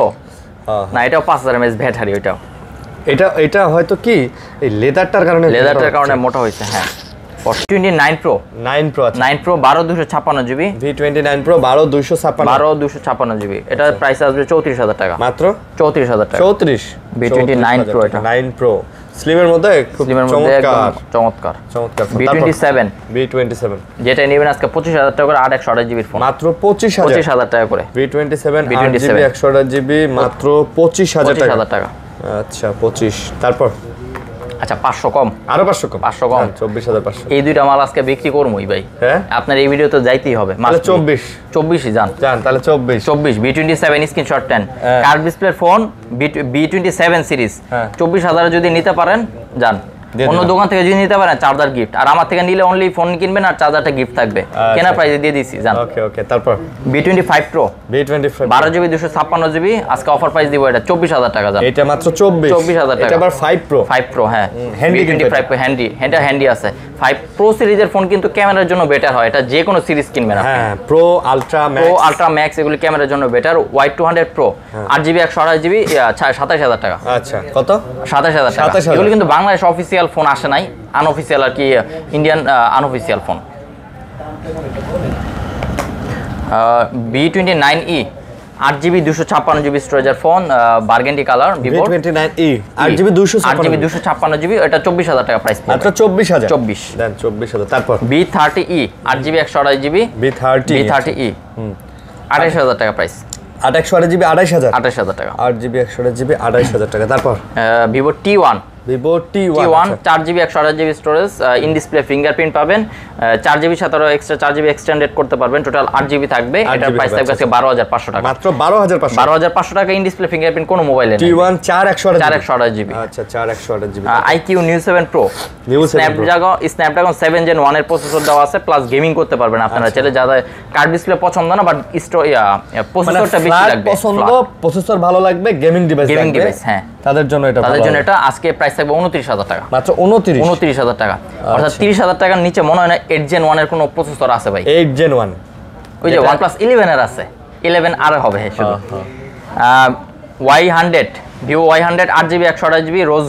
না, এটাও 5000 mAh ব্যাটারি। ওইটাও এটা হয়তো কি এই লেদারটার কারণে মোটা হয়েছে। হ্যাঁ, V29 Pro 9 Pro 12256GB V29 Pro 12256GB। এটার প্রাইস আসবে 34000 টাকা। মাত্র 34000 টাকা। 34 V29 Pro এটা 9 Pro স্লিমের মধ্যে খুব চমৎকার। V27 যেটা নেবেন আজকে 25000 টাকা করে 8/128GB ফোন। মাত্র 25000 টাকা করে। V27 8GB 128GB মাত্র 25000 টাকা। আচ্ছা 25। তারপর আচ্ছা 500 কম, আরো 500 কম 24500। এই দুইটা মাল আজকে বিক্রি করবই ভাই। হ্যাঁ, আপনার এই ভিডিওতে যাইতেই হবে। তাহলে 24 যান তাহলে 24 V27 screenshot 10 curve display phone B27 series 24000 যদি নিতে পারেন যান। অন্য দোকান থেকে যদি নিতে পারেন চার্জার গিফট, আর আমার থেকে নিলে অনলি ফোন কিনবেন আর চার্জারটা গিফট থাকবে। কেনা প্রাইসে দিয়ে দিছি জান। ওকে। তারপর V25 Pro 12GB 256GB আজকে অফার প্রাইস দিব এটা 24000 টাকা জান। এটা মাত্র 24000 টাকা। এটা আবার 5 Pro হ্যাঁ, V25 Pro হ্যান্ডি আছে। 5 Pro সিরিজের ফোন কিন্তু ক্যামেরার জন্য বেটার হয়। এটা যে কোনো সিরিজ কিনবেন আপনি। হ্যাঁ, Pro Ultra Max এগুলো ক্যামেরার জন্য better. Y200 Pro 8GB 128GB 27000 টাকা। আচ্ছা, কত? 27000 টাকা। এগুলো কিন্তু বাংলাদেশ অফিসিয়াল ফোন আসে নাই, আনঅফিসিয়াল আর কি, Indian unofficial phone. B29e 8GB 256GB স্টোরেজের phone, burgundy colour, Vivo B29e 8GB 256GB এটা 24000 টাকা প্রাইস মাত্র 24000 দেন 24000। তারপর B30e 8GB 128GB B30e 28000 টাকা প্রাইস। 128GB 28000 টাকা। 8GB 128GB 28000 টাকা। তারপর Vivo T1 4GB 128GB storage, in display fingerprint পাবেন। 4GB সাথে আরো এক্সট্রা 4GB এক্সটেন্ডেড করতে পারবেন। টোটাল 8GB থাকবে। এটার প্রাইস থাকবে আজকে 12500 টাকা। মাত্র 12500 টাকা। ইন ডিসপ্লে ফিঙ্গারপ্রিন্ট কোনো মোবাইলে নেই। T1 4/128GB। আচ্ছা 4/128GB। IQ Neo 7 Pro Snapdragon 7 Gen 1 এর প্রসেসর দেওয়া আছে, প্লাস গেমিং করতে পারবেন আপনারা চাইলে। যাদের কার্ভ ডিসপ্লে পছন্দ না বাট প্রসেসরটা বেশি লাগবে, পছন্দ প্রসেসর ভালো লাগবে, গেমিং ডিভাইস হ্যাঁ, তাদের জন্য এটা আজকে প্রাইস থাকবে 29000 টাকা। মাত্র 29000 টাকা। অর্থাৎ 30000 টাকার নিচে মনে হয় না 8 Gen 1 এর কোনো প্রসেসর আছে ভাই। 8 Gen 1 ওই যে OnePlus 11 এর আছে, 11 আর হবে শুধু। Y100 Vivo Y100 8GB 128GB rose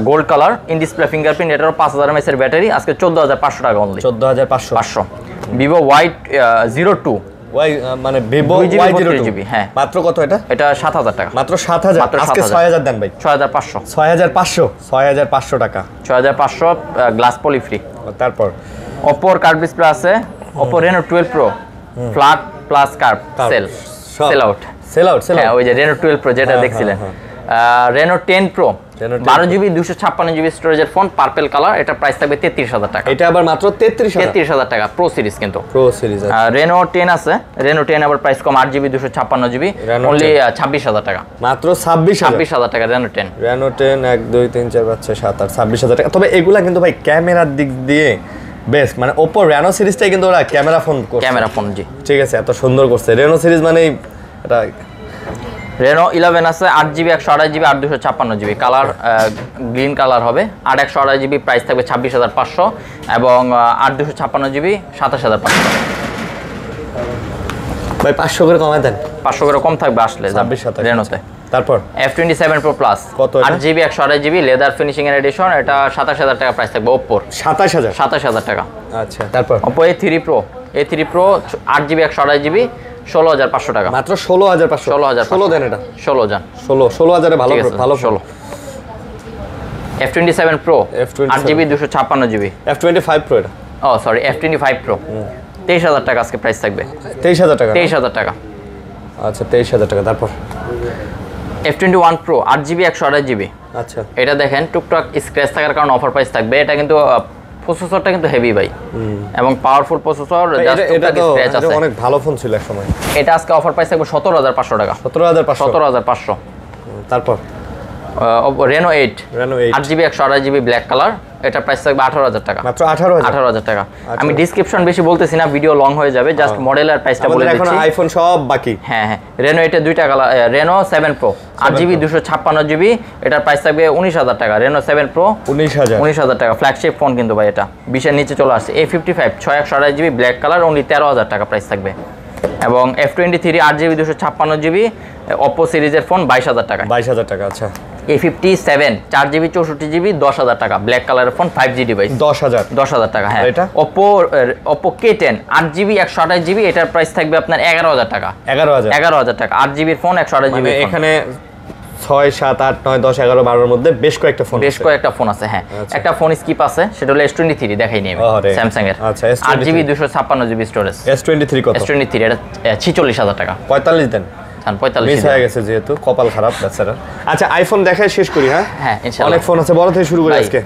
gold colour in display fingerprint, এটারও 5000 mAh এর ব্যাটারি, আজকে 14500 টাকা অনলি। 14500। ভিভো Y02 মানে ভিভো Y02 হ্যাঁ মাত্র কত এটা? এটা 7000 টাকা মাত্র 7000। আজকে 6000 দেন ভাই। 6500 6500 টাকা 6500 গ্লাস পলি ফ্রি। তারপর Oppo কার্ভ ডিসপ্লে আছে, Oppo Reno 12 Pro flat plus curve sell out হ্যাঁ ওই যে Reno 12 Pro যেটা দেখছিলেন। Reno 10 Pro 12GB 256GB স্টোরেজের ফোন, পার্পল কালার, এটা প্রাইস থাকবে 33000 টাকা। এটা আবার মাত্র 33000 টাকা প্রো সিরিজ কিন্তু। প্রো সিরিজ Reno 10 আছে, Reno 10 আবার প্রাইস কম 8GB 256GB অনলি 26000 টাকা। মাত্র 26000 টাকা Reno 10। Reno 10 1 2 3 4 5 6 7 8 26000 টাকা। তবে এগুলা কিন্তু ভাই ক্যামেরার দিক দিয়ে বেস্ট, মানে Oppo Reno সিরিজটাই কিন্তু ওরা ক্যামেরা ফোন করছে। ক্যামেরা ফোন জি ঠিক আছে, এত সুন্দর করছে Reno সিরিজ, মানে এটা Reno 11 আছে 8GB 128GB 8256GB colour, green colour হবে, 8128GB প্রাইস থাকবে 26500 এবং 8256GB 27500। ভাই 500 করে কমায় দেন, 500 করে কম থাকবে আসলে 26000 Renoতে। তারপর F27 Pro Plus কত? 8GB 128GB লেদার ফিনিশিং এর এডিশন, এটা 27000 টাকা প্রাইস থাকবে Oppo 27000 টাকা। আচ্ছা তারপর Oppo A3 Pro 8GB 128GB 16500 টাকা মাত্র 16500। 16 দেন এটা 16000 এ ভালো 16 F27 Pro 8GB 256GB F25 Pro এটা সরি F25 Pro 23000 টাকা আজকে প্রাইস থাকবে। 23000 টাকা 23000 টাকা। আচ্ছা 23000 টাকা। তারপর F21 Pro 8GB 128GB আচ্ছা এটা দেখেন টুকটাক স্ক্র্যাচ থাকার কারণে অফার প্রাইস থাকবে। এটা কিন্তু প্রসেসরটা কিন্তু হেভি ভাই এবং পাওয়ারফুল প্রসেসর, জাস্ট টুকটাক স্ক্র্যাচ আছে। অনেক ভালো ফোন ছিল এক সময়। এটা আজকে অফার প্রাইস থাকবে 17500 টাকা। 17500। তারপর Reno 8 8GB 128GB black colour, এটা প্রাইস থাকবে 18000 টাকা। মাত্র 18000 টাকা। আমি ডেসক্রিপশন বেশি বলতেছি না, ভিডিও লং হয়ে যাবে, জাস্ট মডেল আর প্রাইসটা বলে দিচ্ছি। এখন আইফোন সব বাকি। হ্যাঁ Reno 8 এর দুইটা colour, Reno 7 Pro 8GB 256GB এটার প্রাইস থাকবে 19000 টাকা। Reno 7 Pro 19000 টাকা, ফ্ল্যাগশিপ ফোন কিন্তু ভাই, এটা 20 এর নিচে চলে আসছে। A55 6128GB black colour only 13000 টাকা প্রাইস থাকবে। এবং F23 8GB 256GB Oppo সিরিজের ফোন 22000 টাকা। 22000 টাকা। আচ্ছা A57 4GB 64GB 10000 টাকা ব্ল্যাক কালারের ফোন 5G ডিভাইস 10000 টাকা। হ্যাঁ এটা Oppo K10 8GB 128GB এটার প্রাইস থাকবে আপনার 11000 টাকা। 11000 টাকা 8GB এর ফোন 128GB। মানে এখানে 6 7 8 9 10 11 12 এর মধ্যে বেশ কয়েকটা ফোন আছে। হ্যাঁ একটা ফোন স্কিপ আছে, সেটা হলো S23 দেখাই নিয়ে স্যামসাং এর। আচ্ছা 8GB 256GB স্টোরেজ। S23 কত? S23 এটা 46000 টাকা। 45 দেন। 45 মিস হয়ে গেছে যেহেতু, কপাল খারাপ বেচারা। আচ্ছা আইফোন দেখাই শেষ করি। হ্যাঁ ইনশাআল্লাহ অনেক ফোন আছে, বড় থেকে শুরু করি আজকে।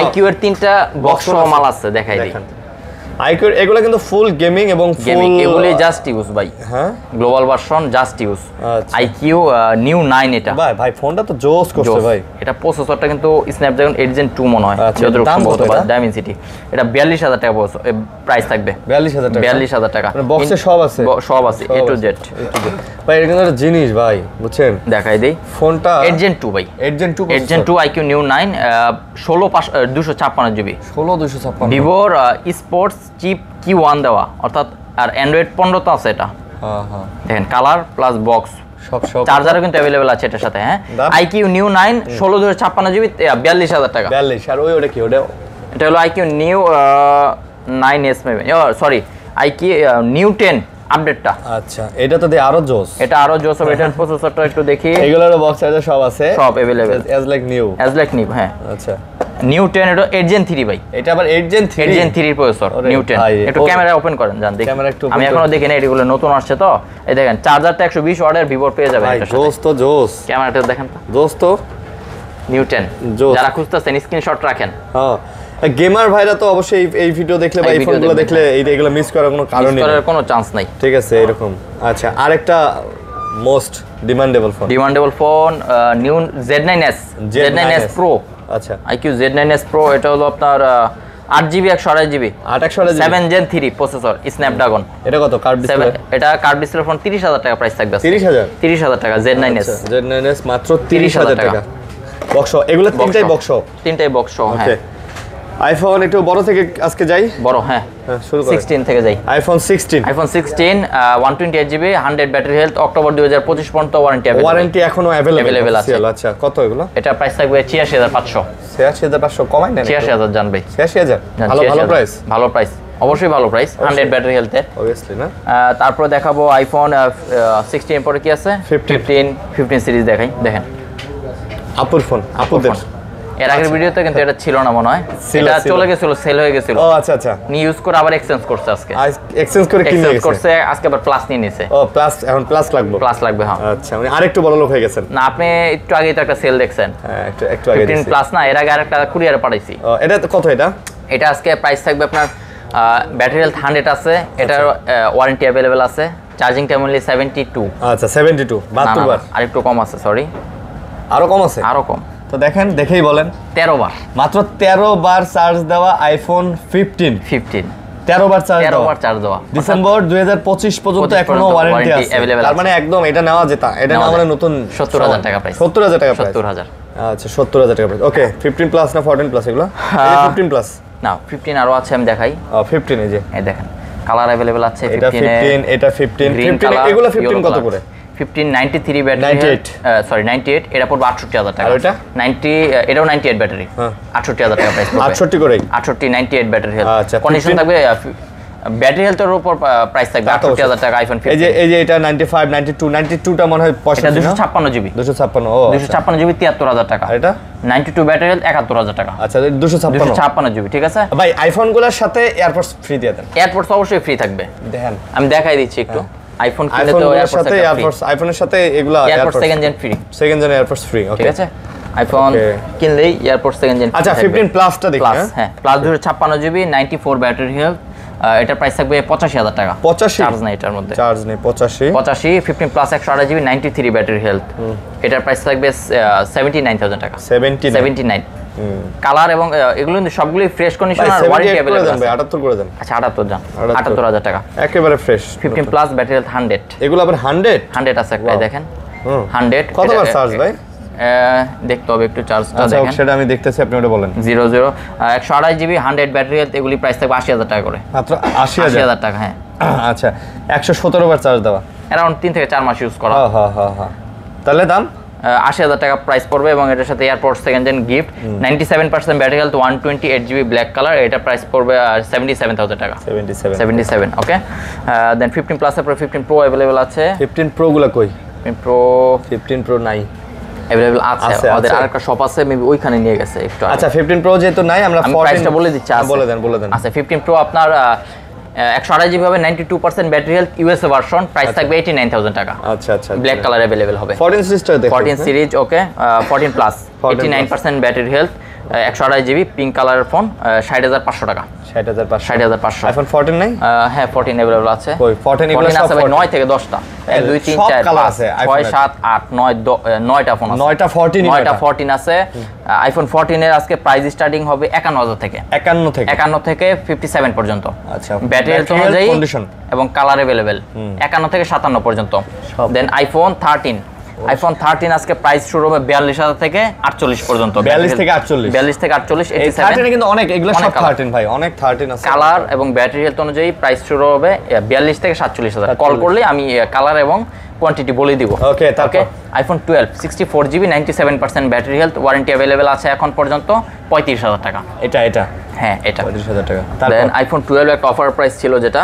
IQ এর 3টা বক্স মাল আছে, দেখাই দিই। IQ এগুলো কিন্তু ফুল গেমিং এবং ফুল এগুলো জাস্ট ইউজ ভাই। হ্যাঁ global version just use. IQ new 9 এটা ভাই ফোনটা তো জোস করছে ভাই। এটা প্রসেসরটা কিন্তু স্ন্যাপড্রাগন 8 Gen 2 মনে হয়, যতটুকু সম্ভবত ডায়মেনসিটি। এটা 42000 টাকা প্রাইস থাকবে। 42000 টাকা মানে বক্সে সব আছে A to Z। ভাই এটা কিন্তু একটা জিনিস ভাই, বুঝছেন? দেখাই দেই ফোনটা 8 Gen 2 ভাই, 8 Gen 2 IQ নিউ 9 16256GB 16256 ভিভোর স্পোর্টস চিপ Q1 দেওয়া, অর্থাৎ আর অ্যান্ড্রয়েড 15 তো আছে এটা। দেখেন কালার প্লাস বক্স সব চার্জারও কিন্তু अवेलेबल আছে এটার সাথে। হ্যাঁ IQ নিউ 9 16256GB 42000 টাকা। 42 আর ওটা কি? এটা হলো IQ new 9s maybe, sorry IQ new 10 আপডেটটা। আচ্ছা এটা তো আরো জোস, এটা আরো জোস হবে। এটার প্রসেসরটা একটু দেখি, এগুলোর বক্স চার্জার সব আছে, সব अवेलेबल অ্যাজ লাইক নিউ। হ্যাঁ আচ্ছা নিউ 10 এটা 8 Gen 3 ভাই, এটা আবার 8 Gen 3 প্রসেসর নিউ 10। একটু ক্যামেরা ওপেন করেন জান দেখি, আমি এখনো দেখি না, এগুলো নতুন আসছে তো। এই দেখেন চার্জারটা 120 ওয়াটের ভিভোর পেয়ে যাবেন এটা। জোস তো জোস, ক্যামেরাটা দেখেন তো জোস তো নিউ 10 যারা খুঁজতেছেন স্ক্রিনশট রাখেন। হ্যাঁ গেমার ভাইরা তো অবশ্যই এই ভিডিও দেখলে বা এই ফোনগুলো দেখলে এগুলো মিস করার কোনো কারণ নেই, কোনো চান্স নাই। ঠিক আছে এরকম। আচ্ছা আরেকটা most demandable phone new Z9s Pro। আচ্ছা IQ Z9s Pro এটা হলো আপনার 8GB 128GB 7 Gen 3 processor Snapdragon. এটা কত কার্ভ ডিসপ্লে? এটা কার্ভ ডিসপ্লে ফোন 30000 টাকা প্রাইস থাকবে। 30000 টাকা Z9s মাত্র 30000 টাকা। বক্স এগুলো তিনটাই বক্স। হ্যাঁ আইফোন একটু বড় থেকে আজকে যাই, বড় হ্যাঁ শুরু করি 16 থেকে যাই। IPhone 16 128GB 100 battery health, October 2025 পর্যন্ত ওয়ারেন্টি अवेलेबल। ওয়ারেন্টি এখনো अवेलेबल আছে। আচ্ছা কত এগুলো? এটা প্রাইস থাকবে 86500। 86500 কমাই না? 86000 জানবে। 86000 ভালো প্রাইস, ভালো প্রাইস, অবশ্যই ভালো প্রাইস 100 ব্যাটারি হেলথে অবভিয়াসলি না। তারপর দেখাবো আইফোন 16 পরে কি আছে, 15 সিরিজ দেখাই। দেখেন আপুর ফোন, আপুদের এর আগের ভিডিওতে কিন্তু এটা ছিল না মনে হয়, এটা চলে গেছিল, সেল হয়ে গেছিল। ও আচ্ছা নি ইউজ করে আবার এক্সচেঞ্জ করছে আজকে, এক্সচেঞ্জ করে কিনে গেছে করছে আজকে, আবার প্লাস নিয়ে নিছে। ও প্লাস, এখন প্লাস লাগবে হ্যাঁ। আচ্ছা মানে আরেকটু বড় লোক হয়ে গেছেন। না আপনি একটু আগেই তো একটা সেল দেখছেন, হ্যাঁ একটু আগে 15 প্লাস না, এর আগে আরেকটা কুরিয়ারে পাঠাইছি। এটা কত? এটা আজকে প্রাইস থাকবে আপনার ব্যাটারি হেলথ 100 আছে, এটার ওয়ারেন্টি अवेलेबल আছে, চার্জিং টাইম অনলি 72। আচ্ছা 72 72 বার, আরেকটু কম আছে, সরি আরো কম আছে, আরো কম। তো দেখেন দেখেই বলেন 13 বার, মাত্র 13 বার চার্জ দেওয়া আইফোন 15 13 বার চার্জ দেওয়া ডিসেম্বর 2025 পর্যন্ত এখনো ওয়ারেন্টি আছে। তার মানে একদম এটা নেওয়া যেটা, এটা নেওয়া মানে নতুন 70000 টাকা প্রাইস, 70000 টাকা প্রাইস, 70000। আচ্ছা 70000 টাকা প্রাইস। ওকে 15 প্লাস না 14 প্লাস এগুলো? এটা 15 প্লাস না, 15 আরো আছে, আমি দেখাই। 15 এই যে, এই দেখেন কালার अवेलेबल আছে। এটা 15, এটা 15 এগুলো 15 কত করে? 1593 ব্যাটারি, সরি 98, এটা পড়বে 68000 টাকা। আর এটা 90, এটাও 98 ব্যাটারি, 68000 টাকা প্রাইস পড়বে। 68 করে 68 98 ব্যাটারি হেলথ। আচ্ছা কন্ডিশন থাকবে ব্যাটারি হেলথের উপর প্রাইস থাকবে 68000 টাকা আইফোন 15। এই যে এটা 95 92 টা মনে হয় 65 এটা 256 জিবি, 256 ও 256 জিবি 73000 টাকা। আর এটা 92 ব্যাটারি হেলথ 71000 টাকা। আচ্ছা 256 জিবি, ঠিক আছে ভাই। আইফোনগুলোর সাথে এয়ারপডস ফ্রি দিয়ে দেন। এয়ারপডস অবশ্যই ফ্রি থাকবে, দেখেন আমি দেখাই দিচ্ছি একটু। আইফোন কিনলে তো এয়ারপডস, আইফোনের সাথে এগুলা AirPods second gen free, AirPods free. Okay ঠিক আছে, আইফোন কিনলেই এয়ারপডস সেকেন্ড জেন। আচ্ছা 15 প্লাসটা দেখি। হ্যাঁ প্লাস 256 জিবি 94 ব্যাটারি হেলথ, এটার প্রাইস থাকবে 85000 টাকা। 85 চার্জ নাই এটার মধ্যে, চার্জ নেই 85 15 প্লাস 128 জিবি 93 ব্যাটারি হেলথ, এটার প্রাইস থাকবে 79000 টাকা। 79 কালার এবং এগুলো কিন্তু সবগুলোই ফ্রেশ কন্ডিশন আর ওয়ারেন্টি अवेलेबल আছে। 78 করে দেন। আচ্ছা 78 জান, 78000 টাকা একেবারে ফ্রেশ। 15 প্লাস ব্যাটারি হেলথ 100, এগুলো আবার 100 আছে একটাই দেখেন 100। কতবার চার্জ ভাই? দেখতে হবে একটু চার্জটা আচ্ছা দেখেন। সেটা আমি দেখতেছি, আপনি ওটা বলেন। 00 128 জিবি 100 ব্যাটারি হেলথ, এগুলি প্রাইস থাকবে 80000 টাকা করে। মাত্র 80000 টাকা, হ্যাঁ। আচ্ছা 117 বার চার্জ দেওয়া, अराउंड 3 থেকে 4 মাস ইউজ করা। হ্যাঁ তাহলে দাম 80000 টাকা প্রাইস পড়বে, এবং এটার সাথে AirPods second gen gift, 97% battery health, 128 GB black colour, এটা প্রাইস পড়বে 77000 টাকা। 77 ওকে। দেন 15 প্লাস এর পরে 15 প্রো अवेलेबल আছে। 15 প্রো গুলো কই? 15 প্রো নাই अवेलेबल আছে, আমাদের আরেকটা শপ আছে, মেবি ওইখানে নিয়ে গেছে একটু। আচ্ছা 15 প্রো যেহেতু নাই, আমরা প্রাইসটা বলে দিচ্ছি। বলে দেন। আচ্ছা 15 প্রো আপনার 128 জিবি হবে, 92% battery health, USA version, price থাকবে 89000 টাকা। আচ্ছা ব্ল্যাক কালার अवेलेबल হবে। 14 সিরিজটা দেখুন, 14 সিরিজ ওকে, 14 plus 89% battery health, 128 GB pink কালারের ফোন, 60500 টাকা। 60500 আইফোন 14 নাই? হ্যাঁ 14 अवेलेबल আছে। কই 14 এগুলো সব আছে ভাই, 9 থেকে 10টা, 1 2 3 4 5 6 7 8 9 9টা ফোন আছে। 9টা 14 আছে। আইফোন 14 এর আজকে প্রাইস স্টার্টিং হবে 51000 থেকে, 51 থেকে 57 পর্যন্ত। আচ্ছা ব্যাটারি হেলথ অনুযায়ী এবং কালার अवेलेबल 51 থেকে 57 পর্যন্ত। দেন আইফোন 13 আজকে প্রাইস শুরু হবে 42000 থেকে 48 পর্যন্ত। 42 থেকে 48 এই 13 কিন্তু অনেক, এগুলো সব 13 ভাই, অনেক 13 আছে। কালার এবং ব্যাটারি হেলথ অনুযায়ী প্রাইস শুরু হবে 42 থেকে 47000। কল করলে আমি কালার এবং কোয়ান্টিটি বলে দিব। ওকে তারপর iPhone 12 64 GB 97% battery health, warranty available আছে এখন পর্যন্ত 35000 টাকা। এটা হ্যাঁ এটা 35000 টাকা। দেন আইফোন 12 একটা অফার প্রাইস ছিল, যেটা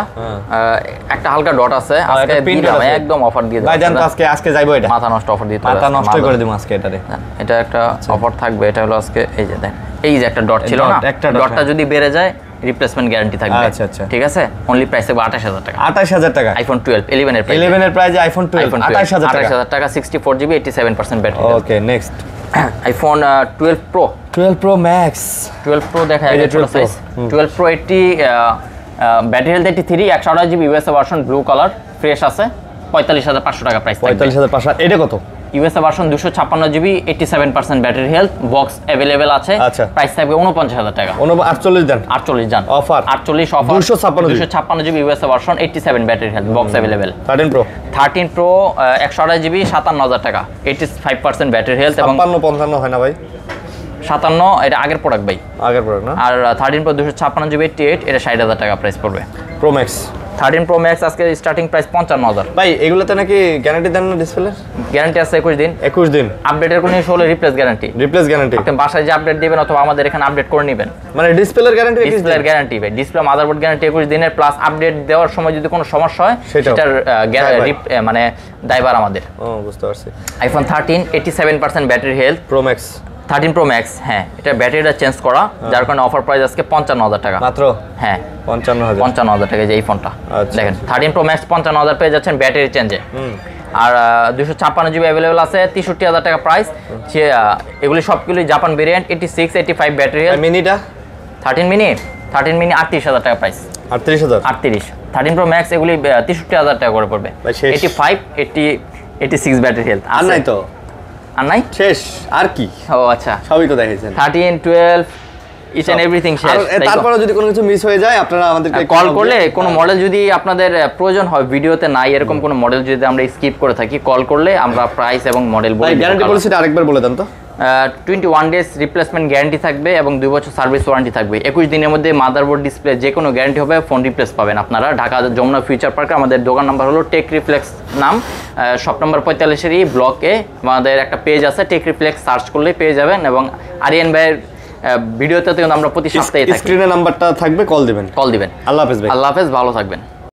একটা হালকা ডট আছে, আজকে দিলাম একদম অফার দিয়ে ভাই। জান তো আজকে যাইবো, এটা মাথা নষ্ট অফার দিতে, মাথা নষ্ট করে দিমু আজকে এটারে। এটা একটা অফার থাকবে, এটা হলো আজকে এই যে দেখ, এই যে একটা ডট ছিল না, ডটটা যদি বেড়ে যায় রিপ্লেসমেন্ট গ্যারান্টি থাকবে। আচ্ছা ঠিক আছে, অনলি প্রাইস থাকবে 28000 টাকা। 28000 টাকা আইফোন 12 11 এর প্রাইস, 11 এর প্রাইসে আইফোন 12 28000 টাকা, 64 GB 87% battery. Okay next iPhone 12 pro 12 pro max 12 pro দেখা যায় ছোট size. 12 pro 80 battery health 83, 128 GB USA version, blue colour, fresh আছে, 45500 টাকা প্রাইস। 45500। এটা কত? USA version 256 GB 87% battery health, box available আছে, প্রাইস থাকবে 49000 টাকা। 48 দেন, 48 জান offer, 48 offer, 256 GB USA version 87 battery health, box available. 13 pro 128 GB 57000 টাকা, 85% ব্যাটারি হেলথ এবং 55 হয় না ভাই? 57 এটা আগের প্রোডাক্ট ভাই, আগের প্রোডাক্ট না। আর 13 Pro 256 GB 88 এটা 60,000 টাকা প্রাইস পড়বে। প্রো ম্যাক্স 13 Pro Max আজকে স্টার্টিং প্রাইস 55,000। ভাই এগুলোতে নাকি গ্যারান্টি দেন না ডিসপ্লে? গ্যারান্টি আছে 21 দিন। 21 দিন আপডেটের কোনো ইস্যু হলে রিপ্লেস গ্যারান্টি। রিপ্লেস গ্যারান্টি আপনি বাসায় যে আপডেট দিবেন অথবা আমাদের এখানে আপডেট করে নেবেন, মানে ডিসপ্লের গ্যারান্টি 21 দিন। ডিসপ্লের গ্যারান্টি ভাই, ডিসপ্লে মাদারবোর্ড গ্যারান্টি 21 দিনের, প্লাস আপডেট দেওয়ার সময় যদি কোনো সমস্যা হয় সেটার মানে দায়ভার আমাদের। ও বুঝতে পারছি। IPhone 13 87% battery health, pro max 13 Pro Max, হ্যাঁ এটা ব্যাটারিটা চেঞ্জ করা, যার কারণে অফার প্রাইস আজকে 55,000 টাকা মাত্র। হ্যাঁ 55,000 টাকা যে এই ফোনটা আচ্ছা। দেখেন 13 Pro Max 55,000 পেয়ে যাচ্ছেন ব্যাটারি চেঞ্জে। আর 256 GB অ্যাভেলেবল আছে, 63,000 টাকা প্রাইস। এগুলি সবগুলি জাপান ভেরিয়েন্ট, 86 85 ব্যাটারি হেলথ। মিনিটা 13 মিনি 38,000 টাকা প্রাইস। 38,000 38 13 Pro Max এগুলি 63,000 টাকা করে পড়বে। 85 86 ব্যাটারি হেলথ আর নাই তো, আর নাই শেষ আর কি? ও আচ্ছা, সবই তো দেখাইছেন 13 12 ইচ এন্ড এভরিথিং শেষ। তারপরে যদি কোনো কিছু মিস হয়ে যায় আপনারা আমাদেরকে কল করলে কোনো মডেল যদি আপনাদের প্রয়োজন হয়, ভিডিওতে নাই এরকম কোনো মডেল যদি আমরা স্কিপ করে থাকি, কল করলে আমরা প্রাইস এবং মডেল বলে দেব। গ্যারান্টি পলিসিটা আরেকবার বলে দেন তো। 21 ডেজ রিপ্লেসমেন্ট গ্যারান্টি থাকবে এবং 2 বছর সার্ভিস ওয়ারেন্টি থাকবে। 21 দিনের মধ্যে মাদারবোর্ড ডিসপ্লে যে কোনো গ্যারান্টি হবে, ফোন রিপ্লেস পাবেন আপনারা। ঢাকা যমুনা ফিউচার পার্কে আমাদের দোকান নাম্বার হলো টেক রিফ্লেক্স নাম, শপ নাম্বার 45 ব্লকে আমাদের একটা পেজ আছে, টেক রিফ্লেক্স সার্চ করলেই পেয়ে যাবেন। এবং আরিয়ান ভাইয়ের ভিডিওতে কিন্তু আমরা প্রতি সপ্তাহে থাকি। স্ক্রিনে নাম্বারটা থাকবে, কল দিবেন। আল্লাহ হাফেজ ভাই, আল্লাহ হাফেজ, ভালো থাকবেন।